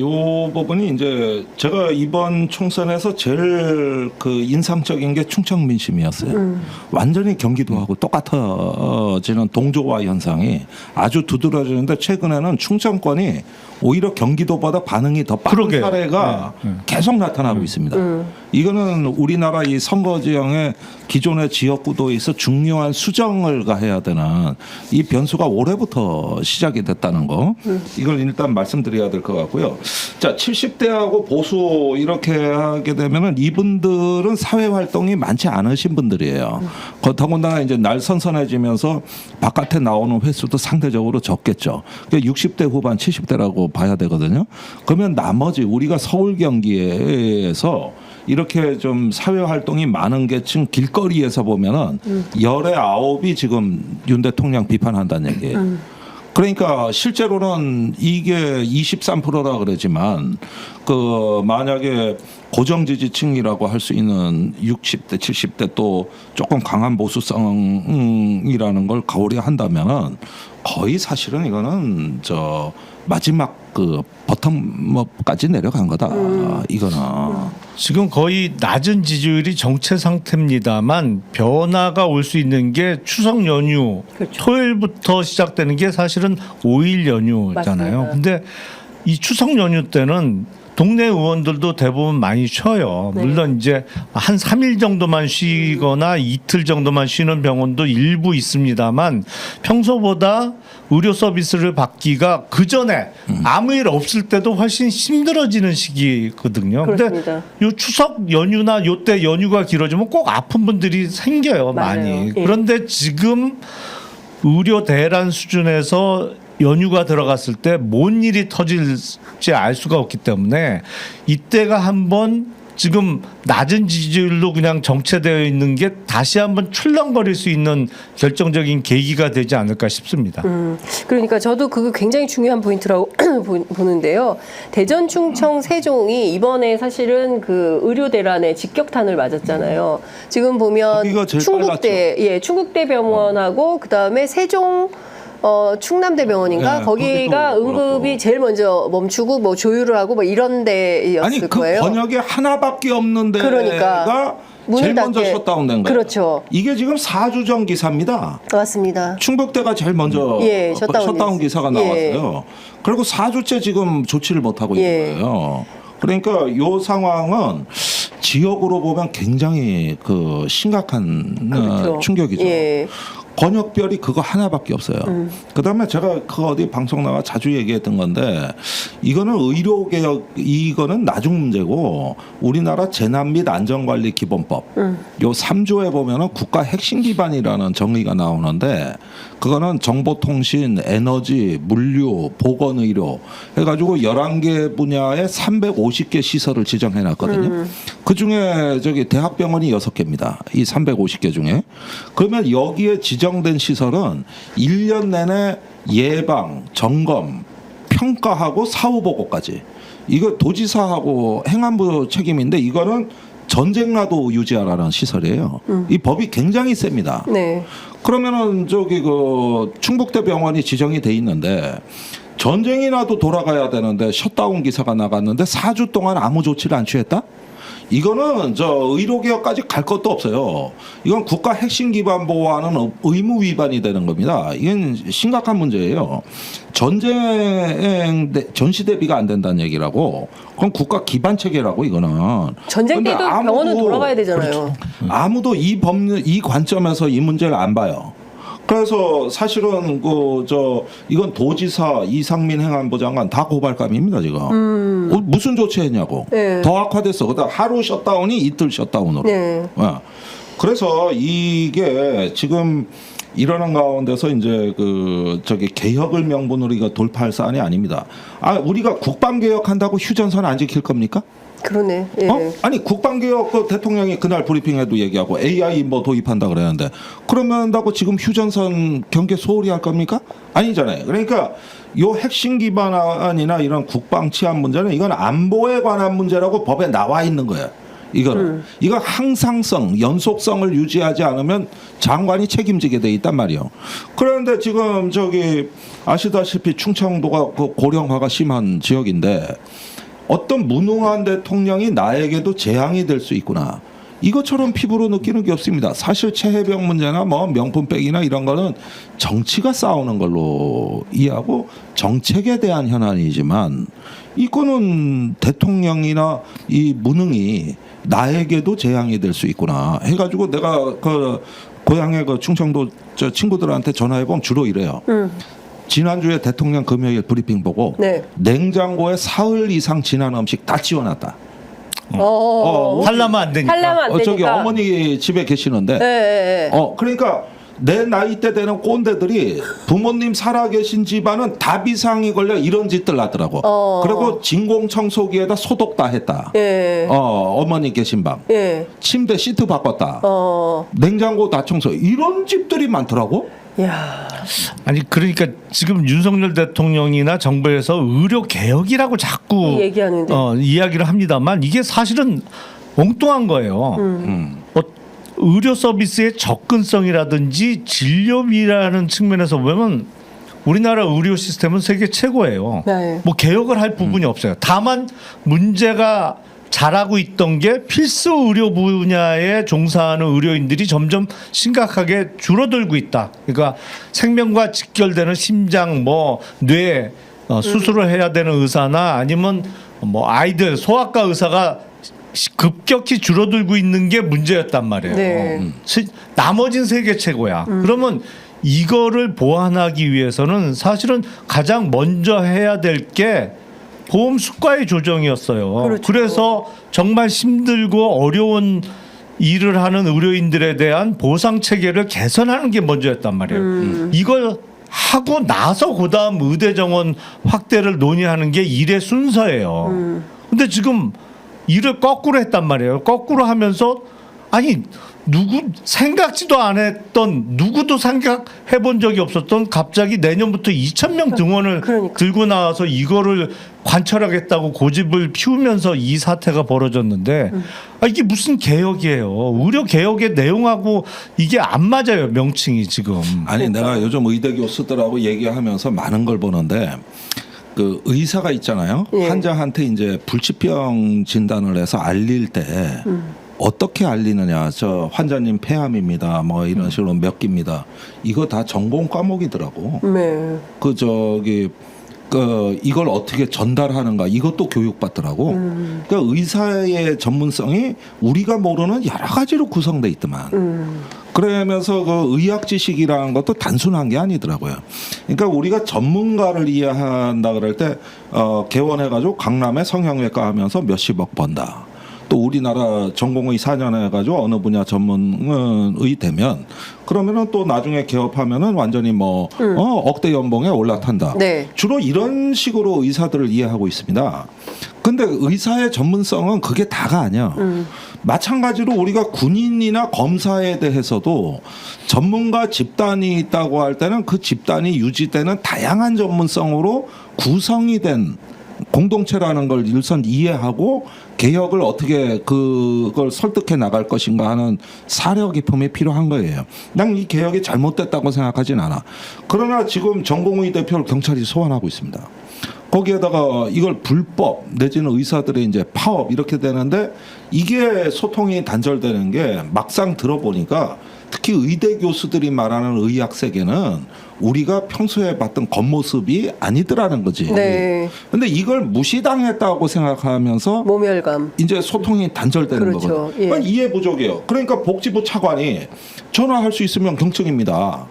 요 부분이 이제 제가 이번 총선에서 제일 그 인상적인 게 충청 민심이었어요. 완전히 경기도하고 똑같아지는 동조화 현상이 아주 두드러지는데, 최근에는 충청권이 오히려 경기도보다 반응이 더 빠른 그러게요. 사례가 계속 나타나고 있습니다. 이거는 우리나라 이 선거 지형의 기존의 지역구도에서 중요한 수정을 가해야 되는 이 변수가 올해부터 시작이 됐다는 거, 이걸 일단 말씀드려야 될 것 같고요. 자, 70대하고 보수 이렇게 하게 되면은 이분들은 사회 활동이 많지 않으신 분들이에요. 더군다나 이제 날 선선해지면서 바깥에 나오는 횟수도 상대적으로 적겠죠. 60대 후반, 70대라고 봐야 되거든요. 그러면 나머지 우리가 서울, 경기에서 이렇게 좀 사회 활동이 많은 계층 길거리에서 보면은 열의 9이 지금 윤 대통령 비판한다는 얘기예요. 그러니까 실제로는 이게 23%라 그러지만, 그 만약에 고정 지지층이라고 할 수 있는 60대, 70대 또 조금 강한 보수성이라는 걸 고려한다면은 거의 사실은 이거는 저 마지막 그 버텀업까지 내려간 거다. 이거는 지금 거의 낮은 지지율이 정체 상태입니다만, 변화가 올 수 있는 게 추석 연휴, 그렇죠. 토요일부터 시작되는 게 사실은 5일 연휴잖아요. 맞습니다. 근데 이 추석 연휴 때는 동네 의원들도 대부분 많이 쉬어요. 네. 물론 이제 한 3일 정도만 쉬거나 이틀 정도만 쉬는 병원도 일부 있습니다만, 평소보다 의료 서비스를 받기가 그 전에 아무 일 없을 때도 훨씬 힘들어지는 시기거든요. 그렇습니다. 근데 요 추석 연휴나 요때 연휴가 길어지면 꼭 아픈 분들이 생겨요, 많이. 맞아요. 예. 그런데 지금 의료 대란 수준에서 연휴가 들어갔을 때 뭔 일이 터질지 알 수가 없기 때문에, 이때가 한번 지금 낮은 지지율로 그냥 정체되어 있는 게 다시 한번 출렁거릴 수 있는 결정적인 계기가 되지 않을까 싶습니다. 그러니까 저도 그거 굉장히 중요한 포인트라고 보는데요. 대전, 충청, 세종이 이번에 사실은 그 의료 대란에 직격탄을 맞았잖아요. 지금 보면 거기가 제일 충북대, 충북대 병원하고 그 다음에 세종 충남대병원인가 네, 거기가 거기도 응급이 그렇고. 제일 먼저 멈추고 뭐 조율을 하고 뭐 이런 데였을 아니 그 거예요. 번역에 하나밖에 없는 데가 그러니까 제일 문을 먼저 닫게. 셧다운된 거예요. 그렇죠. 이게 지금 4주 전 기사입니다. 맞습니다. 충북대가 제일 먼저 예, 셧다운 기사가 뉴스. 나왔어요. 그리고 4주째 지금 조치를 못하고 예. 있는 거예요. 그러니까 이 상황은 지역으로 보면 굉장히 그 심각한 그렇죠. 충격이죠. 예. 권역별이 그거 하나밖에 없어요. 그다음에 제가 그 어디 방송 나가 자주 얘기했던 건데, 이거는 의료 개혁, 이거는 나중 문제고, 우리나라 재난 및 안전관리 기본법 요 3조에 보면은 국가 핵심 기반이라는 정의가 나오는데, 그거는 정보통신, 에너지, 물류, 보건의료 해가지고 11개 분야에 350개 시설을 지정해 놨거든요. 그중에 저기 대학병원이 6개입니다. 이 350개 중에. 그러면 여기에 지정된 시설은 1년 내내 예방, 점검, 평가하고 사후 보고까지. 이거 도지사하고 행안부 책임인데, 이거는 전쟁나도 유지하라는 시설이에요. 이 법이 굉장히 셉니다. 네. 그러면은 저기 그 충북대 병원이 지정이 돼 있는데, 전쟁이 나도 돌아가야 되는데 셧다운 기사가 나갔는데 4주 동안 아무 조치를 안 취했다? 이거는 저 의료개혁까지 갈 것도 없어요. 이건 국가 핵심 기반 보호하는 의무 위반이 되는 겁니다. 이건 심각한 문제예요. 전시 대비가 안 된다는 얘기라고. 그건 국가 기반 체계라고 이거는. 전쟁 때도 근데 병원은 돌아가야 되잖아요. 그렇죠. 아무도 이 관점에서 이 문제를 안 봐요. 그래서 사실은 이건 도지사 이상민 행안부 장관 다 고발감입니다 지금. 무슨 조치했냐고. 네. 더 악화됐어. 그다음 하루 셧다운이 이틀 셧다운으로. 네. 그래서 이게 지금 이러는 가운데서 이제 개혁을 명분으로 이거 돌파할 사안이 아닙니다. 우리가 국방 개혁한다고 휴전선 안 지킬 겁니까? 그러네. 예. 아니 국방개혁 대통령이 그날 브리핑에도 얘기하고 AI 뭐 도입한다 그랬는데 그러면 한다고 지금 휴전선 경계 소홀히 할 겁니까? 아니잖아요. 그러니까 요 핵심 기반안이나 이런 국방 치안 문제는 이건 안보에 관한 문제라고 법에 나와 있는 거예요. 이거는 이거 항상성, 연속성을 유지하지 않으면 장관이 책임지게 돼 있단 말이에요. 그런데 지금 아시다시피 충청도가 고령화가 심한 지역인데. 어떤 무능한 대통령이 나에게도 재앙이 될 수 있구나. 이것처럼 피부로 느끼는 게 없습니다. 사실 최혜병 문제나 뭐 명품백이나 이런 거는 정치가 싸우는 걸로 이해하고 정책에 대한 현안이지만 이거는 대통령이나 이 무능이 나에게도 재앙이 될 수 있구나 해가지고 내가 고향의 충청도 친구들한테 전화해보면 주로 이래요. 지난주에 대통령 금요일 브리핑 보고 네. 냉장고에 사흘 이상 지난 음식 다 지워놨다. 팔라면 안 되니까. 팔라면 안 되니까. 저기 어머니 집에 계시는데. 네. 그러니까 내 나이 때 되는 꼰대들이 부모님 살아계신 집안은 다 비상이 걸려 이런 짓들 하더라고. 그리고 진공청소기에다 소독 다 했다. 예. 어머니 계신 방. 예. 침대 시트 바꿨다. 냉장고 다 청소. 이런 집들이 많더라고. 야. 아니 그러니까 지금 윤석열 대통령이나 정부에서 의료 개혁이라고 자꾸 얘기하는데 이야기를 합니다만 이게 사실은 엉뚱한 거예요. 의료 서비스의 접근성이라든지 진료비라는 측면에서 보면 우리나라 의료 시스템은 세계 최고예요. 네. 뭐 개혁을 할 부분이 없어요. 다만 문제가 잘하고 있던 게 필수 의료 분야에 종사하는 의료인들이 점점 심각하게 줄어들고 있다. 그러니까 생명과 직결되는 심장, 뇌 수술을 해야 되는 의사나 아니면 아이들 소아과 의사가 급격히 줄어들고 있는 게 문제였단 말이에요. 네. 나머진 세계 최고야. 그러면 이거를 보완하기 위해서는 사실은 가장 먼저 해야 될 게 보험 수가의 조정이었어요. 그렇죠. 그래서 정말 힘들고 어려운 일을 하는 의료인들에 대한 보상 체계를 개선하는 게 먼저였단 말이에요. 이걸 하고 나서 그다음 의대 정원 확대를 논의하는 게 일의 순서예요. 근데 지금 일을 거꾸로 했단 말이에요. 거꾸로 하면서 생각지도 안 했던 누구도 생각해 본 적이 없었던 갑자기 내년부터 2,000명 등원을 그러니까. 들고 나와서 이거를 관철하겠다고 고집을 피우면서 이 사태가 벌어졌는데 이게 무슨 개혁이에요. 의료 개혁의 내용하고 이게 안 맞아요. 명칭이 지금. 아니 내가 요즘 의대 교수들하고 얘기하면서 많은 걸 보는데 의사가 있잖아요. 예. 환자한테 이제 불치병 진단을 해서 알릴 때 어떻게 알리느냐. 저 환자님 폐암입니다. 이런 식으로 몇 기입니다. 이거 다 전공 과목이더라고. 네. 이걸 어떻게 전달하는가 이것도 교육받더라고. 그러니까 의사의 전문성이 우리가 모르는 여러 가지로 구성돼 있더만. 그러면서 의학 지식이라는 것도 단순한 게 아니더라고요. 그러니까 우리가 전문가를 이해한다 그럴 때 개원해가지고 강남에 성형외과 하면서 몇십억 번다. 또 우리나라 전공의 4년 해가지고 어느 분야 전문의 되면 그러면은 또 나중에 개업하면은 완전히 억대 연봉에 올라탄다. 네. 주로 이런 식으로 의사들을 이해하고 있습니다. 근데 의사의 전문성은 그게 다가 아니야. 마찬가지로 우리가 군인이나 검사에 대해서도 전문가 집단이 있다고 할 때는 그 집단이 유지되는 다양한 전문성으로 구성이 된 공동체라는 걸 일선 이해하고 개혁을 어떻게 그걸 설득해 나갈 것인가 하는 사려 깊음이 필요한 거예요. 난 이 개혁이 잘못됐다고 생각하진 않아. 그러나 지금 전공의 대표를 경찰이 소환하고 있습니다. 거기에다가 이걸 불법 내지는 의사들의 이제 파업 이렇게 되는데 이게 소통이 단절되는 게 막상 들어보니까 특히 의대 교수들이 말하는 의학 세계는 우리가 평소에 봤던 겉모습이 아니더라는 거지. 네. 근데 이걸 무시당했다고 생각하면서 모멸감. 이제 소통이 단절되는 그렇죠. 거거든요. 예. 이해 부족이에요. 그러니까 복지부 차관이 전화할 수 있으면 경청입니다.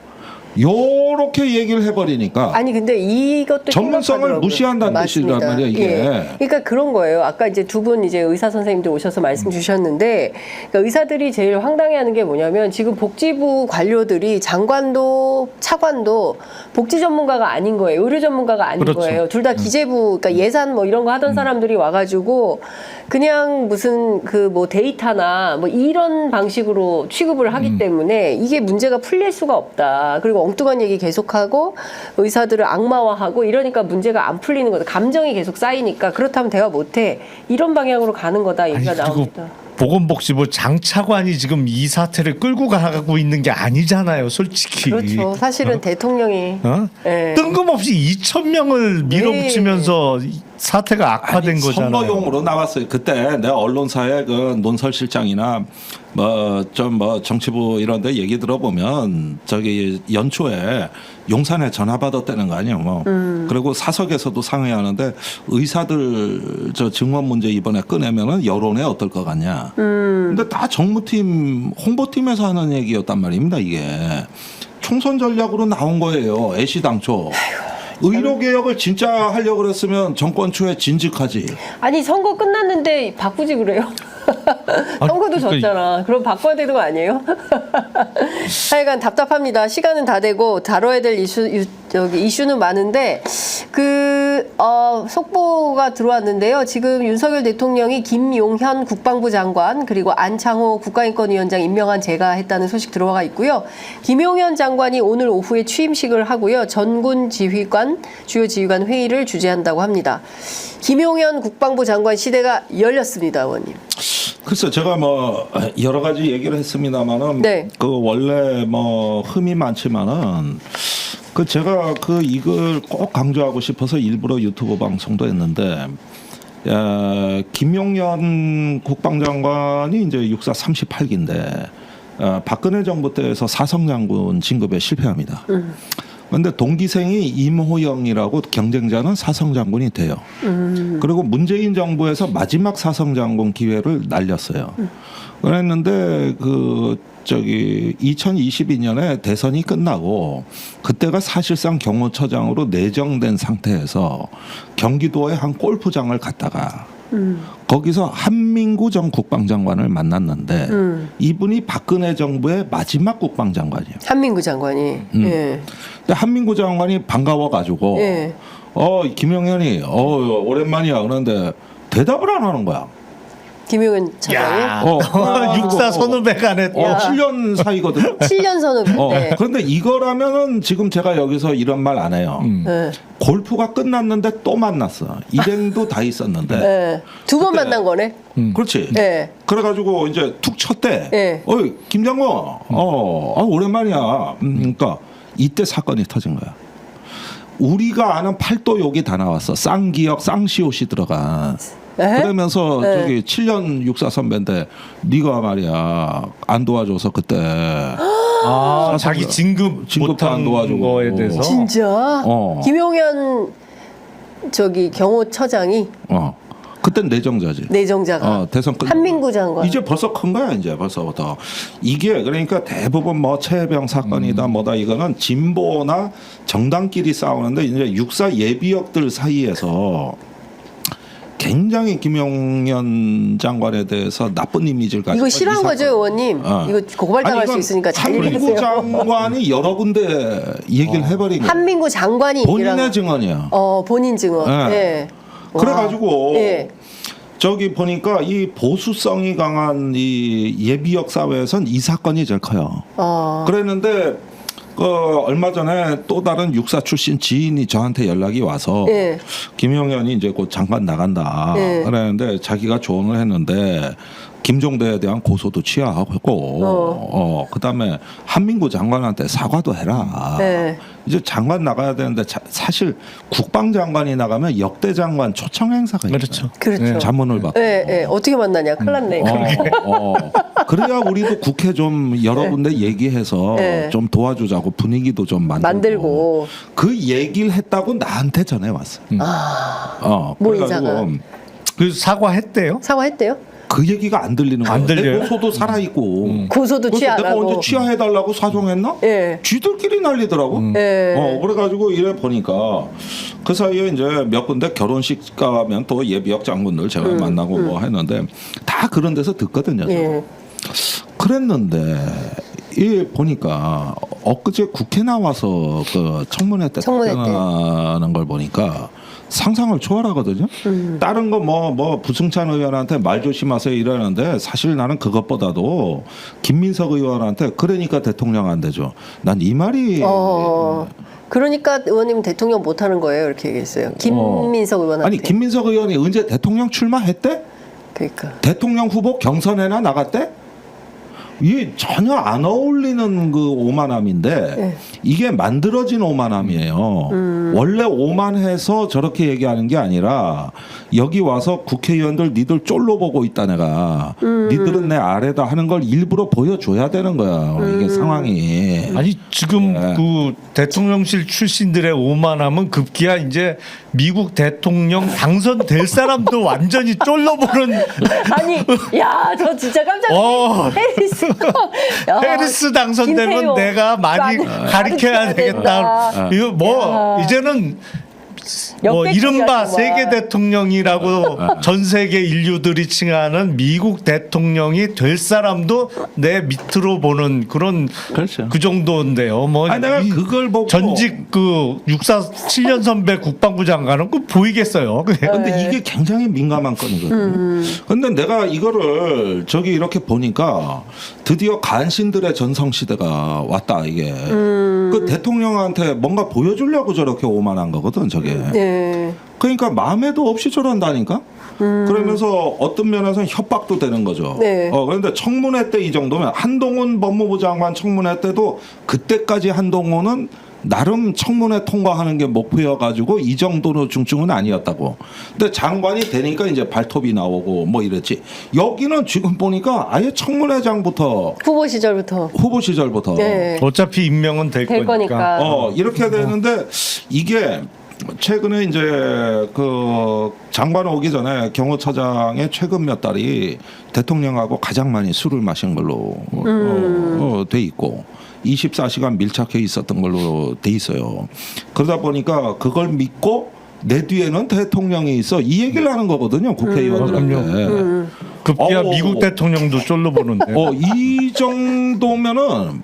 요렇게 얘기를 해버리니까 아니 근데 이것도 전문성을 심각하더라고요. 무시한다는 맞습니다. 뜻이란 말이야 이게. 예. 그러니까 그런 거예요. 아까 이제 두 분 이제 의사 선생님들 오셔서 말씀 주셨는데, 그러니까 의사들이 제일 황당해하는 게 뭐냐면 지금 복지부 관료들이 장관도 차관도 복지 전문가가 아닌 거예요. 의료 전문가가 아닌 그렇죠. 거예요. 둘 다 기재부, 그러니까 예산 뭐 이런 거 하던 사람들이 와가지고 그냥 무슨 그 뭐 데이터나 뭐 이런 방식으로 취급을 하기 때문에 이게 문제가 풀릴 수가 없다. 그리고 엉뚱한 얘기 계속하고 의사들을 악마화하고 이러니까 문제가 안 풀리는 거다. 감정이 계속 쌓이니까 그렇다면 대화 못해. 이런 방향으로 가는 거다 얘기가 그리고 나옵니다. 보건복지부 장차관이 지금 이 사태를 끌고 가고 있는 게 아니잖아요, 솔직히. 그렇죠. 사실은 대통령이 예. 뜬금없이 2,000명을 밀어붙이면서 사태가 악화된 아니, 거잖아요. 선거용으로 나왔어요. 그때 내가 언론사의 그 논설실장이나 뭐 정치부 이런데 얘기 들어보면 저기 연초에 용산에 전화 받았다는 거 아니에요. 뭐 그리고 사석에서도 상의하는데 의사들 저 증원 문제 이번에 꺼내면은 여론에 어떨 것 같냐. 근데 다 정무팀 홍보팀에서 하는 얘기였단 말입니다. 이게 총선 전략으로 나온 거예요. 애시당초. 의료개혁을 진짜 하려고 그랬으면 정권 초에 진즉하지. 아니 선거 끝났는데 바꾸지 그래요. 선거도 졌잖아. 그럼 바꿔야 되는 거 아니에요? 하여간 답답합니다. 시간은 다 되고 다뤄야 될 이슈는 많은데 속보가 들어왔는데요. 지금 윤석열 대통령이 김용현 국방부 장관 그리고 안창호 국가인권위원장 임명한 제가 했다는 소식 들어와 있고요. 김용현 장관이 오늘 오후에 취임식을 하고요. 전군 지휘관 주요 지휘관 회의를 주재한다고 합니다. 김용현 국방부 장관 시대가 열렸습니다, 의원님. 글쎄 제가 뭐 여러 가지 얘기를 했습니다만은 네. 그 원래 뭐 흠이 많지만은 그 제가 그 이걸 꼭 강조하고 싶어서 일부러 유튜브 방송도 했는데 김용현 국방장관이 이제 육사 38기인데 박근혜 정부 때에서 사성장군 진급에 실패합니다. 그런데 동기생이 임호영이라고 경쟁자는 사성장군이 돼요. 그리고 문재인 정부에서 마지막 사성장군 기회를 날렸어요. 그랬는데 2022년에 대선이 끝나고 그때가 사실상 경호처장으로 내정된 상태에서 경기도의 한 골프장을 갔다가 거기서 한민구 전 국방장관을 만났는데 이분이 박근혜 정부의 마지막 국방장관이에요. 한민구 장관이. 예. 근데 한민구 장관이 반가워가지고 예. 김용현이 오랜만이야. 그런데 대답을 안 하는 거야. 김용현 차장이. 야, 육사 선후배간에 7년 사이거든요. 7년 선후배. 네. 그런데 이거라면은 지금 제가 여기서 이런 말 안 해요. 네. 골프가 끝났는데 또 만났어. 일행도 다 있었는데. 네. 두 번 만난 거네. 그렇지. 네. 그래가지고 이제 툭 쳤대. 네. 어이 김장관, 오랜만이야. 그러니까 이때 사건이 터진 거야. 우리가 아는 팔도 욕이 다 나왔어. 쌍기역, 쌍시옷이 들어간. 그러면서 저기 7년 육사 선배인데 네가 말이야 안 도와줘서 그때 자기 진급도 안 도와주고 거에 대해서 진짜? 김용현 경호처장이 그땐 내정자지. 내정자가 대선 끝. 한민구 장관. 이제 벌써 큰 거야 이제 벌써부터. 이게 그러니까 대부분 뭐 최해병 사건이다 뭐다 이거는 진보나 정당끼리 싸우는데 이제 육사 예비역들 사이에서. 굉장히 김용현 장관에 대해서 나쁜 이미지를 가지고 이거 싫어한 거죠, 의원님? 이거 고발당할 수 있으니까 잘 한민구 얘기해주세요. 장관이 여러 군데 얘기를 해버린 거예요. 한민구 장관이 본인의 증언이야. 본인 증언. 네. 그래가지고 네. 저기 보니까 이 보수성이 강한 이 예비역 사회에선 이 사건이 제일 커요. 그랬는데 얼마 전에 또 다른 육사 출신 지인이 저한테 연락이 와서 김용현이 이제 곧 장관 나간다 그랬는데 자기가 조언을 했는데 김종대에 대한 고소도 취하하고 그다음에 한민구 장관한테 사과도 해라. 이제 장관 나가야 되는데 사실 국방장관이 나가면 역대 장관 초청 행사가 있어요. 그렇죠. 자문을 받고. 어떻게 만나냐? 큰일 났네. 그래야 우리도 국회 좀 여러 군데 얘기해서 좀 도와주자고 분위기도 좀 만들고. 그 얘기를 했다고 나한테 전해 왔어요. 뭐 인사가? 그 사과했대요? 사과했대요? 그 얘기가 안 들리는 거야. 안 들려요? 내 고소도 살아있고. 고소도 그래서 취 안 내가 하고. 언제 취하해달라고 사정했나? 예. 쥐들끼리 난리더라고. 예. 그래가지고 이래 보니까 그 사이에 이제 몇 군데 결혼식 가면 또 예비역 장군들 제가 만나고 뭐 했는데 다 그런 데서 듣거든요. 예. 그랬는데 이 보니까 엊그제 국회 나와서 그 청문회 때 청문회 때. 답변하는 걸 보니까 상상을 초월하거든요. 다른 거 뭐 부승찬 의원한테 말 조심하세요 이러는데 사실 나는 그것보다도 김민석 의원한테 그러니까 대통령 안 되죠. 난 이 말이 그러니까 의원님 대통령 못하는 거예요. 이렇게 얘기했어요. 김민석 의원한테. 아니 김민석 의원이 언제 대통령 출마했대? 그러니까. 대통령 후보 경선에나 나갔대? 이게 전혀 안 어울리는 그 오만함인데 네. 이게 만들어진 오만함이에요. 원래 오만해서 저렇게 얘기하는 게 아니라 여기 와서 국회의원들 니들 쫄로 보고 있다 내가 니들은 내 아래다 하는 걸 일부러 보여줘야 되는 거야. 이게 상황이. 아니 지금 네. 그 대통령실 출신들의 오만함은 급기야 이제 미국 대통령 당선될 사람도 완전히 쫄러보는 아니, 야, 저 진짜 깜짝 놀랐어요. 해리스. 야, 해리스 당선되면 김태효. 내가 많이 가르쳐야 되겠다. 이거 뭐 야. 이제는 뭐 이른바 정말. 세계 대통령이라고 전 세계 인류들이 칭하는 미국 대통령이 될 사람도 내 밑으로 보는 그런 그렇죠. 그 정도인데요. 뭐 아니, 내가 이 그걸 보고 전직 그 육사 7년 선배 국방부 장관은 그 보이겠어요. 근데 이게 굉장히 민감한 건이거든요. 근데 내가 이거를 저기 이렇게 보니까 드디어 간신들의 전성시대가 왔다 이게. 그 대통령한테 뭔가 보여주려고 저렇게 오만한 거거든 저게. 네. 그러니까 마음에도 없이 저런다니까. 그러면서 어떤 면에서는 협박도 되는 거죠. 네. 그런데 청문회 때 이 정도면 한동훈 법무부 장관 청문회 때도 그때까지 한동훈은 나름 청문회 통과하는 게 목표여가지고 이 정도로 중증은 아니었다고. 근데 장관이 되니까 이제 발톱이 나오고 뭐 이랬지. 여기는 지금 보니까 아예 청문회장부터 후보 시절부터. 네. 어차피 임명은 될 될 거니까. 거니까. 이렇게 되는데 이게 최근에 이제 그 장관 오기 전에 경호처장의 최근 몇 달이 대통령하고 가장 많이 술을 마신 걸로 돼 있고 24시간 밀착해 있었던 걸로 돼 있어요. 그러다 보니까 그걸 믿고 내 뒤에는 대통령이 있어 이 얘기를 하는 거거든요 국회의원들한테. 급기야 미국 대통령도 쫄로 보는데. 이 정도면은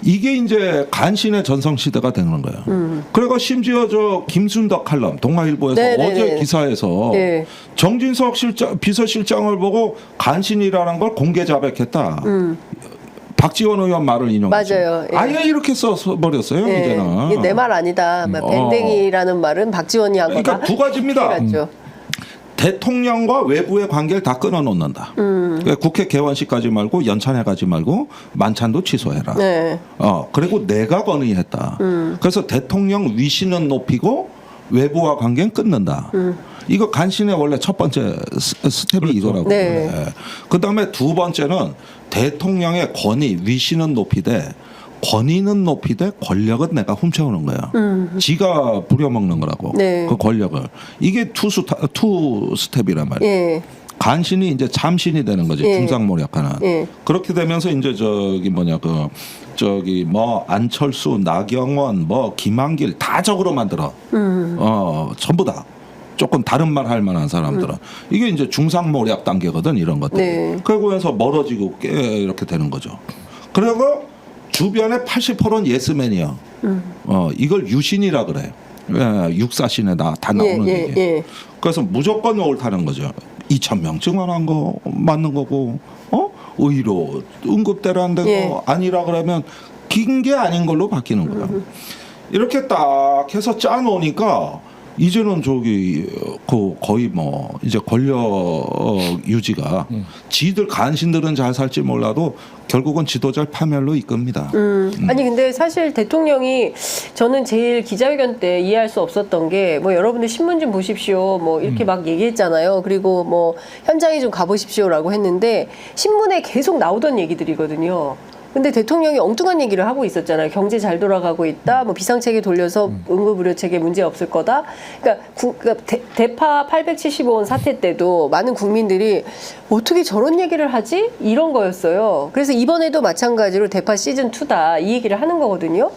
이게 이제 간신의 전성시대가 되는 거예요. 그리고 심지어 저 김순덕 칼럼 동아일보에서 어제 기사에서 네. 정진석 비서실장을 보고 간신이라는 걸 공개 자백했다. 박지원 의원 말을 인용했죠. 맞아요. 예. 아예 이렇게 써버렸어요. 예. 이제는. 이게 내 말 아니다. 밴댕이라는 말은 박지원이 한 거다. 그러니까 두 가지입니다. 맞죠. 대통령과 외부의 관계를 다 끊어놓는다. 그러니까 국회 개원식까지 말고 연찬회가지 말고 만찬도 취소해라. 네. 그리고 내가 건의했다. 그래서 대통령 위신은 높이고 외부와 관계는 끊는다. 이거 간신의 원래 첫 번째 스텝이 이거라고. 네. 그다음에 두 번째는 대통령의 권위 위신은 높이되 권위는 높이되 권력은 내가 훔쳐오는 거야. 지가 부려먹는 거라고. 네. 그 권력을. 이게 투 스텝이란 말이야. 예. 간신이 이제 참신이 되는 거지. 예. 중상모략하는. 예. 그렇게 되면서 이제 뭐 안철수, 나경원, 뭐 김한길 다 적으로 만들어. 전부 다. 조금 다른 말 할 만한 사람들은 이게 이제 중상모략 단계거든 이런 것들. 네. 그러고서 멀어지고 이렇게 되는 거죠. 그리고 주변에 80%는 예스맨이야. 이걸 유신이라 그래. 육사신에 다 나오는 얘기. 예. 그래서 무조건 옳다는 거죠. 2,000명 증언한 거 맞는 거고, 의료 응급대로 안 되고 예. 아니라 그러면 긴 게 아닌 걸로 바뀌는 거야. 이렇게 딱 해서 짜놓으니까 이제는 거의 뭐 이제 권력 유지가 지들 간신들은 잘 살지 몰라도 결국은 지도자를 파멸로 이끕니다. 아니 근데 사실 대통령이 저는 제일 기자회견 때 이해할 수 없었던 게 뭐 여러분들 신문 좀 보십시오 뭐 이렇게 막 얘기했잖아요. 그리고 뭐 현장에 좀 가보십시오라고 했는데 신문에 계속 나오던 얘기들이거든요. 근데 대통령이 엉뚱한 얘기를 하고 있었잖아요. 경제 잘 돌아가고 있다. 뭐 비상체계 돌려서 응급의료체계 문제 없을 거다. 그러니까 대파 875원 사태 때도 많은 국민들이 어떻게 저런 얘기를 하지? 이런 거였어요. 그래서 이번에도 마찬가지로 대파 시즌 2다 이 얘기를 하는 거거든요.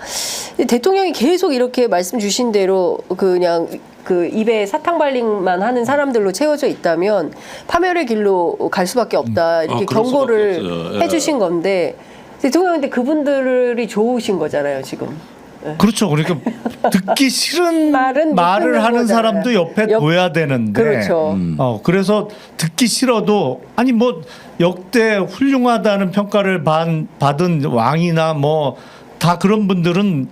대통령이 계속 이렇게 말씀 주신 대로 그냥 그 입에 사탕 발림만 하는 사람들로 채워져 있다면 파멸의 길로 갈 수밖에 없다 이렇게 그럴 경고를 수밖에 없어요. 예. 해주신 건데 대통령한테 그분들이 좋으신 거잖아요 지금. 그렇죠. 그러니까 듣기 싫은 말은 못 말을 듣는 하는 거잖아요. 사람도 옆에 둬야 되는데. 그렇죠. 그래서 듣기 싫어도 아니 뭐 역대 훌륭하다는 평가를 받은 왕이나 뭐 다 그런 분들은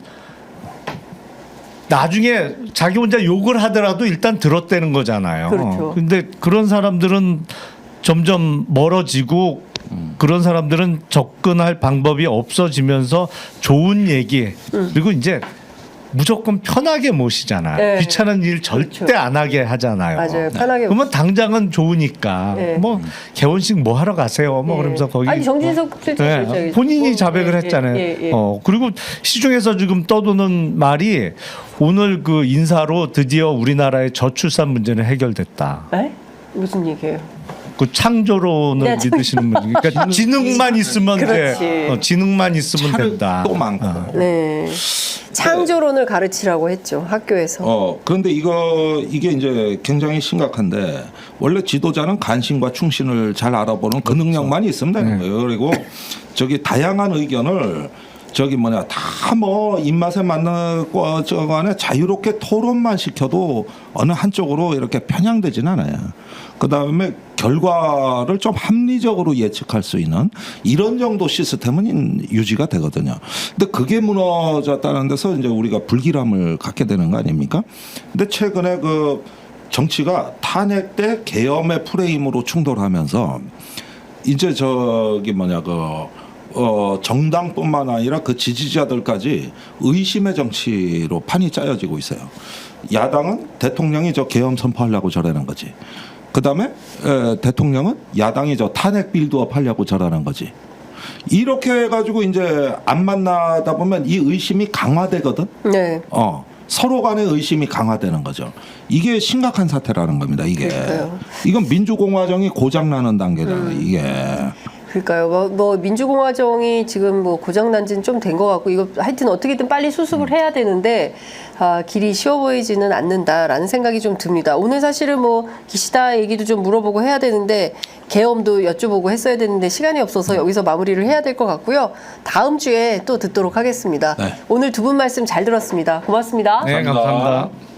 나중에 자기 혼자 욕을 하더라도 일단 들었다는 거잖아요. 그렇죠. 근데 그런 사람들은 점점 멀어지고 그런 사람들은 접근할 방법이 없어지면서 좋은 얘기 그리고 이제 무조건 편하게 모시잖아요. 네. 귀찮은 일 절대 그렇죠. 안 하게 하잖아요. 맞아요. 편하게 그러면 당장은 좋으니까 네. 뭐 개원식 뭐 하러 가세요. 뭐 그러면서 거기 아니 정진석 네, 본인이 자백을 했잖아요. 그리고 시중에서 지금 떠도는 말이 오늘 그 인사로 드디어 우리나라의 저출산 문제는 해결됐다. 에? 무슨 얘기예요? 그 창조론을 네, 믿으시는 분이 그러니까 지능만 있으면 그렇지. 돼. 지능만 있으면 차를 된다. 또 많고. 네. 창조론을 가르치라고 했죠 학교에서. 그런데 이게 이제 굉장히 심각한데 원래 지도자는 간신과 충신을 잘 알아보는 그 능력만 있으면 되는 거예요. 그리고 저기 다양한 의견을 다 뭐 입맛에 맞는 저거 안에 자유롭게 토론만 시켜도 어느 한쪽으로 이렇게 편향되진 않아요. 그 다음에 결과를 좀 합리적으로 예측할 수 있는 이런 정도 시스템은 유지가 되거든요. 근데 그게 무너졌다는 데서 이제 우리가 불길함을 갖게 되는 거 아닙니까? 근데 최근에 그 정치가 탄핵 때 계엄의 프레임으로 충돌하면서 이제 정당뿐만 아니라 그 지지자들까지 의심의 정치로 판이 짜여지고 있어요. 야당은 대통령이 계엄 선포하려고 저러는 거지. 그다음에 대통령은 야당이 탄핵 빌드업 하려고 저러는 거지. 이렇게 해가지고 이제 안 만나다 보면 이 의심이 강화되거든. 네. 서로 간의 의심이 강화되는 거죠. 이게 심각한 사태라는 겁니다. 이게. 그러니까요. 이건 민주공화정이 고장나는 단계잖아요. 이게. 그러니까요. 뭐 민주공화정이 지금 뭐 고장난 지는 좀 된 것 같고 이거 하여튼 어떻게든 빨리 수습을 해야 되는데 길이 쉬워 보이지는 않는다라는 생각이 좀 듭니다. 오늘 사실은 뭐 기시다 얘기도 좀 물어보고 해야 되는데 계엄도 여쭤보고 했어야 되는데 시간이 없어서 여기서 마무리를 해야 될 것 같고요. 다음 주에 또 듣도록 하겠습니다. 네. 오늘 두 분 말씀 잘 들었습니다. 고맙습니다. 네, 감사합니다.